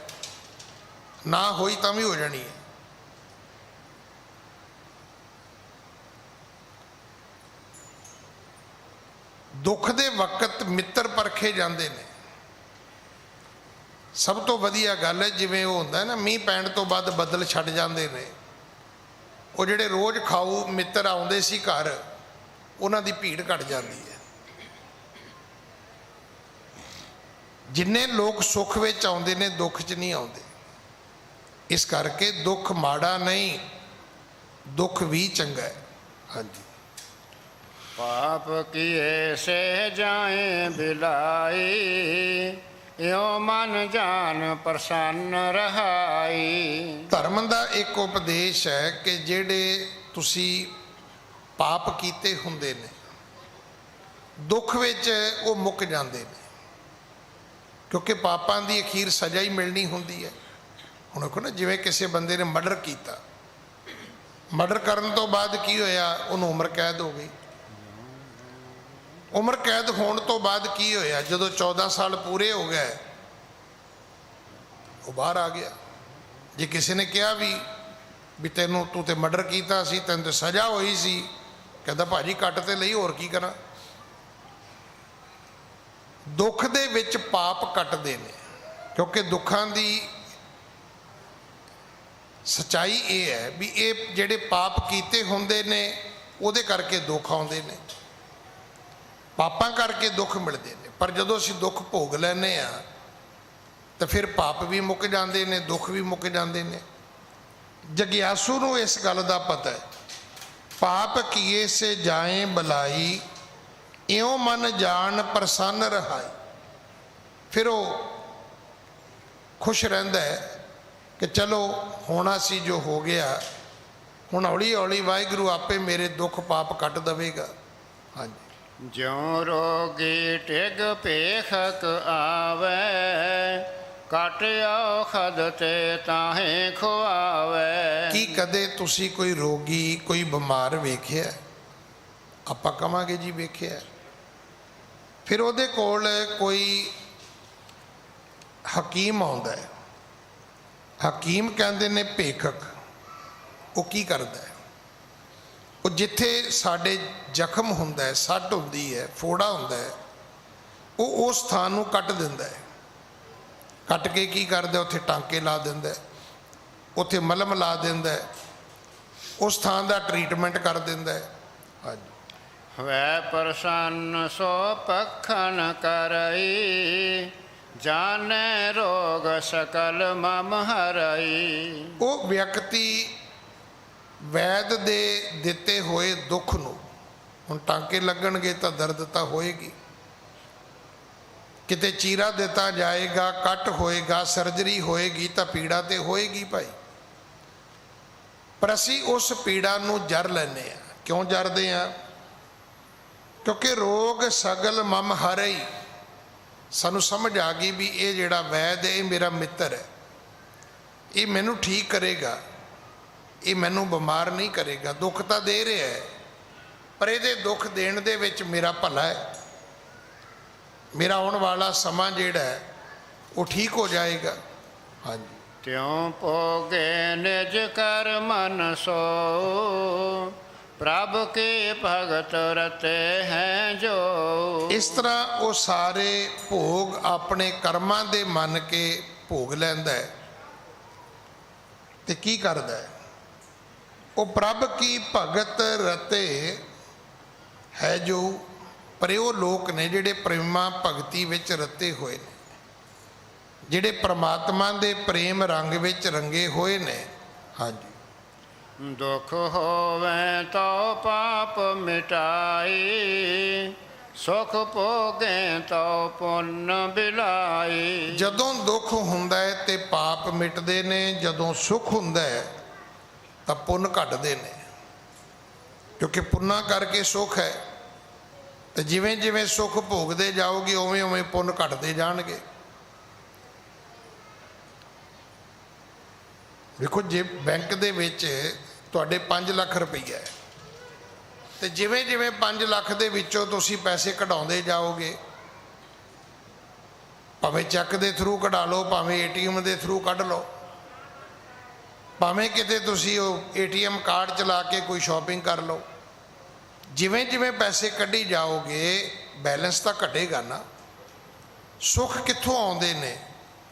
[SPEAKER 2] ਨਾ ਹੋਈ ਤਾਂ ਵੀ ਹੋ ਜਾਣੀ ਹੈ। ਦੁੱਖ ਦੇ ਵਕਤ ਮਿੱਤਰ ਪਰਖੇ ਜਾਂਦੇ ਨੇ। ਸਭ ਤੋਂ ਵਧੀਆ ਗੱਲ ਹੈ, ਜਿਵੇਂ ਉਹ ਹੁੰਦਾ ਨਾ ਮੀਂਹ ਪੈਣ ਤੋਂ ਬਾਅਦ ਬੱਦਲ ਛੱਡ ਜਾਂਦੇ ਨੇ, ਉਹ ਜਿਹੜੇ ਰੋਜ਼ ਖਾਊ ਮਿੱਤਰ ਆਉਂਦੇ ਸੀ ਘਰ, ਉਹਨਾਂ ਦੀ ਭੀੜ ਘਟ ਜਾਂਦੀ ਹੈ। ਜਿੰਨੇ ਲੋਕ ਸੁੱਖ ਵਿੱਚ ਆਉਂਦੇ ਨੇ ਦੁੱਖ 'ਚ ਨਹੀਂ ਆਉਂਦੇ। ਇਸ ਕਰਕੇ ਦੁੱਖ ਮਾੜਾ ਨਹੀਂ, ਦੁੱਖ ਵੀ ਚੰਗਾ ਹੈ। ਹਾਂਜੀ।
[SPEAKER 1] ਪਾਪ ਕੀਏ ਸੇ ਜਾਏ ਬਿਲਾਈ, ਇਉ ਮਨ ਜਾਨ ਪ੍ਰਸੰਨ ਰਹਾਈ।
[SPEAKER 2] ਧਰਮ ਦਾ ਇੱਕ ਉਪਦੇਸ਼ ਹੈ ਕਿ ਜਿਹੜੇ ਤੁਸੀਂ ਪਾਪ ਕੀਤੇ ਹੁੰਦੇ ਨੇ, ਦੁੱਖ ਵਿੱਚ ਉਹ ਮੁੱਕ ਜਾਂਦੇ ਨੇ, ਕਿਉਂਕਿ ਪਾਪਾਂ ਦੀ ਅਖੀਰ ਸਜ਼ਾ ਹੀ ਮਿਲਣੀ ਹੁੰਦੀ ਹੈ। ਹੁਣ ਦੇਖੋ ਨਾ, ਜਿਵੇਂ ਕਿਸੇ ਬੰਦੇ ਨੇ ਮਰਡਰ ਕੀਤਾ, ਮਰਡਰ ਕਰਨ ਤੋਂ ਬਾਅਦ ਕੀ ਹੋਇਆ? ਉਹਨੂੰ ਉਮਰ ਕੈਦ ਹੋ ਗਈ। ਉਮਰ ਕੈਦ ਹੋਣ ਤੋਂ ਬਾਅਦ ਕੀ ਹੋਇਆ? ਜਦੋਂ 14 ਸਾਲ ਪੂਰੇ ਹੋ ਗਏ, ਉਹ ਬਾਹਰ ਆ ਗਿਆ। ਜੇ ਕਿਸੇ ਨੇ ਕਿਹਾ ਵੀ ਤੂੰ ਤੇ ਮਰਡਰ ਕੀਤਾ ਸੀ, ਤੈਨੂੰ ਤੇ ਸਜ਼ਾ ਹੋਈ ਸੀ, ਕਹਿੰਦਾ ਭਾਜੀ ਕੱਟ ਤੇ ਲਈ, ਹੋਰ ਕੀ ਕਰਾਂ। ਦੁੱਖ ਦੇ ਵਿੱਚ ਪਾਪ ਕੱਟਦੇ ਨੇ, ਕਿਉਂਕਿ ਦੁੱਖਾਂ ਦੀ ਸੱਚਾਈ ਇਹ ਹੈ ਵੀ ਇਹ ਜਿਹੜੇ ਪਾਪ ਕੀਤੇ ਹੁੰਦੇ ਨੇ ਉਹਦੇ ਕਰਕੇ ਦੁੱਖ ਆਉਂਦੇ ਨੇ, ਪਾਪਾਂ ਕਰਕੇ ਦੁੱਖ ਮਿਲਦੇ ਨੇ। ਪਰ ਜਦੋਂ ਅਸੀਂ ਦੁੱਖ ਭੋਗ ਲੈਂਦੇ ਹਾਂ ਤਾਂ ਫਿਰ ਪਾਪ ਵੀ ਮੁੱਕ ਜਾਂਦੇ ਨੇ, ਦੁੱਖ ਵੀ ਮੁੱਕ ਜਾਂਦੇ ਨੇ। ਜਗਿਆਸੂ ਨੂੰ ਇਸ ਗੱਲ ਦਾ ਪਤਾ ਹੈ, ਪਾਪ ਕੀਏ ਸੇ ਜਾਏ ਬਲਾਈ, ਇਉਂ ਮਨ ਜਾਣ ਪ੍ਰਸੰਨ ਰਹਾਈ। ਫਿਰ ਉਹ ਖੁਸ਼ ਰਹਿੰਦਾ ਹੈ ਕਿ ਚਲੋ ਹੋਣਾ ਸੀ ਜੋ ਹੋ ਗਿਆ, ਹੁਣ ਹੌਲੀ ਹੌਲੀ ਵਾਹਿਗੁਰੂ ਆਪੇ ਮੇਰੇ ਦੁੱਖ ਪਾਪ ਕੱਟ ਦੇਵੇਗਾ। ਹਾਂਜੀ।
[SPEAKER 1] ਜਿਉ ਰੋਗੀ ਟਿਗ ਭੇਖਕ ਆਵੇ, ਕਟ ਔਖਦ ਤੇ ਤਾਹੇ ਖੁਆਵੇ।
[SPEAKER 2] ਕੀ ਕਦੇ ਤੁਸੀਂ ਕੋਈ ਰੋਗੀ, ਕੋਈ ਬਿਮਾਰ ਵੇਖਿਆ? ਆਪਾਂ ਕਵਾਂਗੇ ਜੀ ਵੇਖਿਆ। ਫਿਰ ਉਹਦੇ ਕੋਲ ਕੋਈ ਹਕੀਮ ਆਉਂਦਾ ਹੈ, ਹਕੀਮ ਕਹਿੰਦੇ ਨੇ ਭੇਖਕ। ਉਹ ਕੀ ਕਰਦਾ ਹੈ? ਉਹ ਜਿੱਥੇ ਸਾਡੇ ਜ਼ਖਮ ਹੁੰਦਾ ਹੈ, ਸੱਟ ਹੁੰਦੀ ਹੈ, ਫੋੜਾ ਹੁੰਦਾ ਹੈ, ਉਹ ਉਸ ਸਥਾਨ ਨੂੰ ਕੱਟ ਦਿੰਦਾ ਹੈ। ਕੱਟ ਕੇ ਕੀ ਕਰਦਾ? ਉੱਥੇ ਟਾਂਕੇ ਲਾ ਦਿੰਦਾ ਹੈ, ਉੱਥੇ ਮਲਮ ਲਾ ਦਿੰਦਾ ਹੈ, ਉਸ ਸਥਾਨ ਦਾ ਟ੍ਰੀਟਮੈਂਟ ਕਰ ਦਿੰਦਾ ਹੈ। ਹਾਂਜੀ।
[SPEAKER 1] ਵੈ ਪ੍ਰਸੰਨ ਸੋ ਪਖਨ ਕਰਈ, ਜਾਣੈ ਰੋਗ ਸਕਲ ਮਮ ਹਰਈ।
[SPEAKER 2] ਉਹ ਵਿਅਕਤੀ ਵੈਦ ਦੇ ਦਿੱਤੇ ਹੋਏ ਦੁੱਖ ਨੂੰ, ਹੁਣ ਟਾਂਕੇ ਲੱਗਣਗੇ ਤਾਂ ਦਰਦ ਤਾਂ ਹੋਏਗੀ, ਕਿਤੇ ਚੀਰਾ ਦਿੱਤਾ ਜਾਏਗਾ, ਕੱਟ ਹੋਏਗਾ, ਸਰਜਰੀ ਹੋਏਗੀ ਤਾਂ ਪੀੜਾ ਤੇ ਹੋਏਗੀ ਭਾਈ। ਪਰ ਅਸੀਂ ਉਸ ਪੀੜਾ ਨੂੰ ਜਰ ਲੈਂਦੇ ਹਾਂ। ਕਿਉਂ ਜਰਦੇ ਹਾਂ? ਕਿਉਂਕਿ ਰੋਗ ਸਗਲ ਮਮ ਹਰਈ। ਸਾਨੂੰ ਸਮਝ ਆ ਗਈ ਵੀ ਇਹ ਜਿਹੜਾ ਵੈਦ ਹੈ ਇਹ ਮੇਰਾ ਮਿੱਤਰ ਹੈ, ਇਹ ਮੈਨੂੰ ਠੀਕ ਕਰੇਗਾ, ਇਹ ਮੈਨੂੰ ਬਿਮਾਰ ਨਹੀਂ ਕਰੇਗਾ। ਦੁੱਖ ਤਾਂ ਦੇ ਰਿਹਾ ਹੈ, ਪਰ ਇਹਦੇ ਦੁੱਖ ਦੇਣ ਦੇ ਵਿੱਚ ਮੇਰਾ ਭਲਾ ਹੈ, ਮੇਰਾ ਆਉਣ ਵਾਲਾ ਸਮਾਂ ਜਿਹੜਾ ਹੈ ਉਹ ਠੀਕ ਹੋ ਜਾਏਗਾ। ਹਾਂਜੀ।
[SPEAKER 1] ਤਿਉ ਭੋਗੇ ਨਿਜ ਕਰ ਮਨ ਸੋ, ਪ੍ਰਭ ਕੇ ਭਗਤ ਰਤੇ ਹੈ ਜੋ।
[SPEAKER 2] ਇਸ ਤਰ੍ਹਾਂ ਉਹ ਸਾਰੇ ਭੋਗ ਆਪਣੇ ਕਰਮਾਂ ਦੇ ਮੰਨ ਕੇ ਭੋਗ ਲੈਂਦਾ ਹੈ। ਤੇ ਕੀ ਕਰਦਾ ਹੈ? ਉਹ ਪ੍ਰਭ ਕੀ ਭਗਤ ਰਤੇ ਹੈ ਜੋ, ਪਰ ਇਹ ਉਹ ਲੋਕ ਨੇ ਜਿਹੜੇ ਪ੍ਰੇਮਾ ਭਗਤੀ ਵਿੱਚ ਰਤੇ ਹੋਏ ਨੇ, ਜਿਹੜੇ ਪ੍ਰਮਾਤਮਾ ਦੇ ਪ੍ਰੇਮ ਰੰਗ ਵਿੱਚ ਰੰਗੇ ਹੋਏ ਨੇ। ਹਾਂਜੀ।
[SPEAKER 1] ਦੁਖ ਹੋਵੇ ਤੋ ਪਾਪ ਮਿਟਾਈ, ਸੁਖ ਭੋਗੇ ਤੋ ਪੁੰਨ ਬਿਲਾਈ।
[SPEAKER 2] ਜਦੋਂ ਦੁੱਖ ਹੁੰਦਾ ਹੈ ਤੇ ਪਾਪ ਮਿਟਦੇ ਨੇ, ਜਦੋਂ ਸੁਖ ਹੁੰਦਾ ਹੈ ਤਾਂ ਪੁੰਨ ਘਟਦੇ ਨੇ, ਕਿਉਂਕਿ ਪੁੰਨਾ ਕਰਕੇ ਸੁਖ ਹੈ। ਤੇ ਜਿਵੇਂ ਜਿਵੇਂ ਸੁਖ ਭੋਗਦੇ ਜਾਓਗੇ ਉਵੇਂ ਉਵੇਂ ਪੁੰਨ ਘਟਦੇ ਜਾਣਗੇ। ਵੇਖੋ, ਜੇ ਬੈਂਕ ਦੇ ਵਿੱਚ ਤੁਹਾਡੇ 5 ਲੱਖ ਰੁਪਈਆ ਹੈ ਤੇ ਜਿਵੇਂ ਜਿਵੇਂ 5 ਲੱਖ ਦੇ ਵਿੱਚੋਂ ਤੁਸੀਂ ਪੈਸੇ ਕਢਾਉਂਦੇ ਜਾਓਗੇ, ਭਾਵੇਂ ਚੈੱਕ ਦੇ ਥਰੂ ਕਢਾ ਲਓ, ਭਾਵੇਂ ਏਟੀਐਮ ਦੇ ਥਰੂ ਕੱਢ ਲਓ, ਭਾਵੇਂ ਕਿਤੇ ਤੁਸੀਂ ਉਹ ਏਟੀਐਮ ਕਾਰਡ ਚਲਾ ਕੇ ਕੋਈ ਸ਼ਾਪਿੰਗ ਕਰ ਲਓ, ਜਿਵੇਂ ਜਿਵੇਂ ਪੈਸੇ ਕੱਢੀ ਜਾਓਗੇ ਬੈਲੈਂਸ ਤਾਂ ਘਟੇਗਾ ਨਾ। ਸੁੱਖ ਕਿੱਥੋਂ ਆਉਂਦੇ ਨੇ?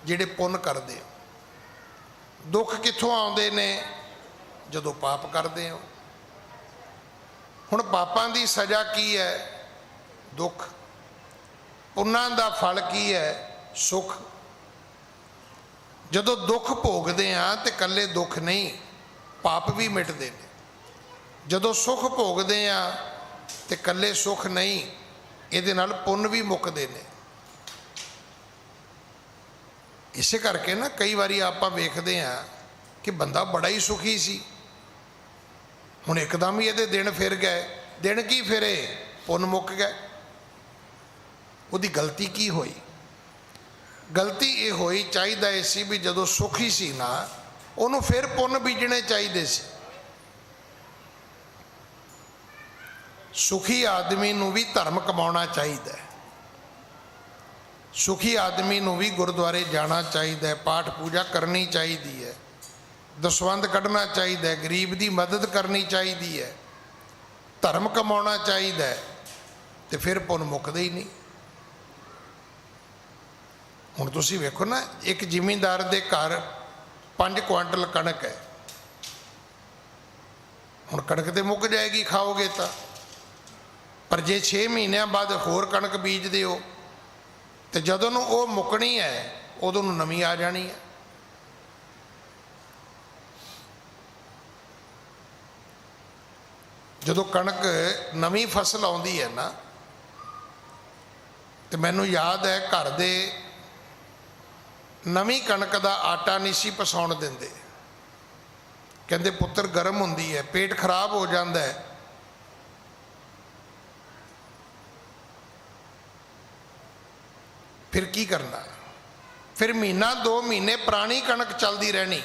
[SPEAKER 2] ਜਿਹੜੇ ਪੁੰਨ ਕਰਦੇ ਹੋ। ਦੁੱਖ ਕਿੱਥੋਂ ਆਉਂਦੇ ਨੇ? ਜਦੋਂ ਪਾਪ ਕਰਦੇ ਹੋ। ਹੁਣ ਪਾਪਾਂ ਦੀ ਸਜ਼ਾ ਕੀ ਹੈ? ਦੁੱਖ। ਪੁੰਨਾਂ ਦਾ ਫਲ ਕੀ ਹੈ? ਸੁੱਖ। ਜਦੋਂ ਦੁੱਖ ਭੋਗਦੇ ਆ ਤੇ ਇਕੱਲੇ ਦੁੱਖ ਨਹੀਂ, ਪਾਪ ਵੀ ਮਿਟਦੇ ਨੇ। ਜਦੋਂ ਸੁੱਖ ਭੋਗਦੇ ਆ ਤੇ ਇਕੱਲੇ ਸੁੱਖ ਨਹੀਂ, ਇਹਦੇ ਨਾਲ ਪੁੰਨ ਵੀ ਮੁੱਕਦੇ ਨੇ। ਇਸੇ ਕਰਕੇ ਨਾ ਕਈ ਵਾਰੀ ਆਪਾਂ ਵੇਖਦੇ ਆ ਕਿ ਬੰਦਾ ਬੜਾ ਹੀ ਸੁਖੀ ਸੀ, ਹੁਣ ਇੱਕਦਮ ਹੀ ਇਹਦੇ ਦਿਨ ਫਿਰ ਗਏ। ਦਿਨ ਕੀ ਫਿਰੇ? ਪੁੰਨ ਮੁੱਕ ਗਏ। ਉਹਦੀ ਗਲਤੀ ਕੀ ਹੋਈ? ਗਲਤੀ ਇਹ ਹੋਈ, ਚਾਹੀਦਾ ਇਹ ਸੀ ਵੀ ਜਦੋਂ ਸੁਖੀ ਸੀ ਨਾ, ਉਹਨੂੰ ਫਿਰ ਪੁੰਨ ਬੀਜਣੇ ਚਾਹੀਦੇ ਸੀ। ਸੁਖੀ ਆਦਮੀ ਨੂੰ ਵੀ ਧਰਮ ਕਮਾਉਣਾ ਚਾਹੀਦਾ ਹੈ, ਸੁਖੀ ਆਦਮੀ ਨੂੰ ਵੀ ਗੁਰਦੁਆਰੇ ਜਾਣਾ ਚਾਹੀਦਾ ਹੈ, ਪਾਠ ਪੂਜਾ ਕਰਨੀ ਚਾਹੀਦੀ ਹੈ, ਦਸਵੰਧ ਕੱਢਣਾ ਚਾਹੀਦਾ ਹੈ, ਗਰੀਬ ਦੀ ਮਦਦ ਕਰਨੀ ਚਾਹੀਦੀ ਹੈ, ਧਰਮ ਕਮਾਉਣਾ ਚਾਹੀਦਾ ਹੈ, ਤੇ ਫਿਰ ਪੁੰਨ ਮੁੱਕਦੇ ਹੀ ਨਹੀਂ। ਹੁਣ ਤੁਸੀਂ ਵੇਖੋ ਨਾ, ਇੱਕ ਜ਼ਿਮੀਂਦਾਰ ਦੇ ਘਰ 5 ਕੁਆਂਟਲ ਕਣਕ ਹੈ। ਹੁਣ ਕਣਕ ਤੇ ਮੁੱਕ ਜਾਏਗੀ ਖਾਓਗੇ ਤਾਂ, ਪਰ ਜੇ 6 ਮਹੀਨਿਆਂ ਬਾਅਦ ਹੋਰ ਕਣਕ ਬੀਜਦੇ ਹੋ ਤੇ ਜਦੋਂ ਨੂੰ ਉਹ ਮੁੱਕਣੀ ਹੈ ਉਦੋਂ ਨੂੰ ਨਵੀਂ ਆ ਜਾਣੀ ਹੈ। ਜਦੋਂ ਕਣਕ ਨਵੀਂ ਫਸਲ ਆਉਂਦੀ ਹੈ ਨਾ, ਤੇ ਮੈਨੂੰ ਯਾਦ ਹੈ ਘਰ ਦੇ ਨਵੀਂ ਕਣਕ ਦਾ ਆਟਾ ਨਹੀਂ ਸੀ ਪਸਾਉਣ ਦਿੰਦੇ। ਕਹਿੰਦੇ ਪੁੱਤਰ ਗਰਮ ਹੁੰਦੀ ਹੈ, ਪੇਟ ਖਰਾਬ ਹੋ ਜਾਂਦਾ ਹੈ। ਫਿਰ ਕੀ ਕਰਨਾ? ਫਿਰ ਮਹੀਨਾ 2 ਮਹੀਨੇ ਪੁਰਾਣੀ ਕਣਕ ਚੱਲਦੀ ਰਹਿਣੀ।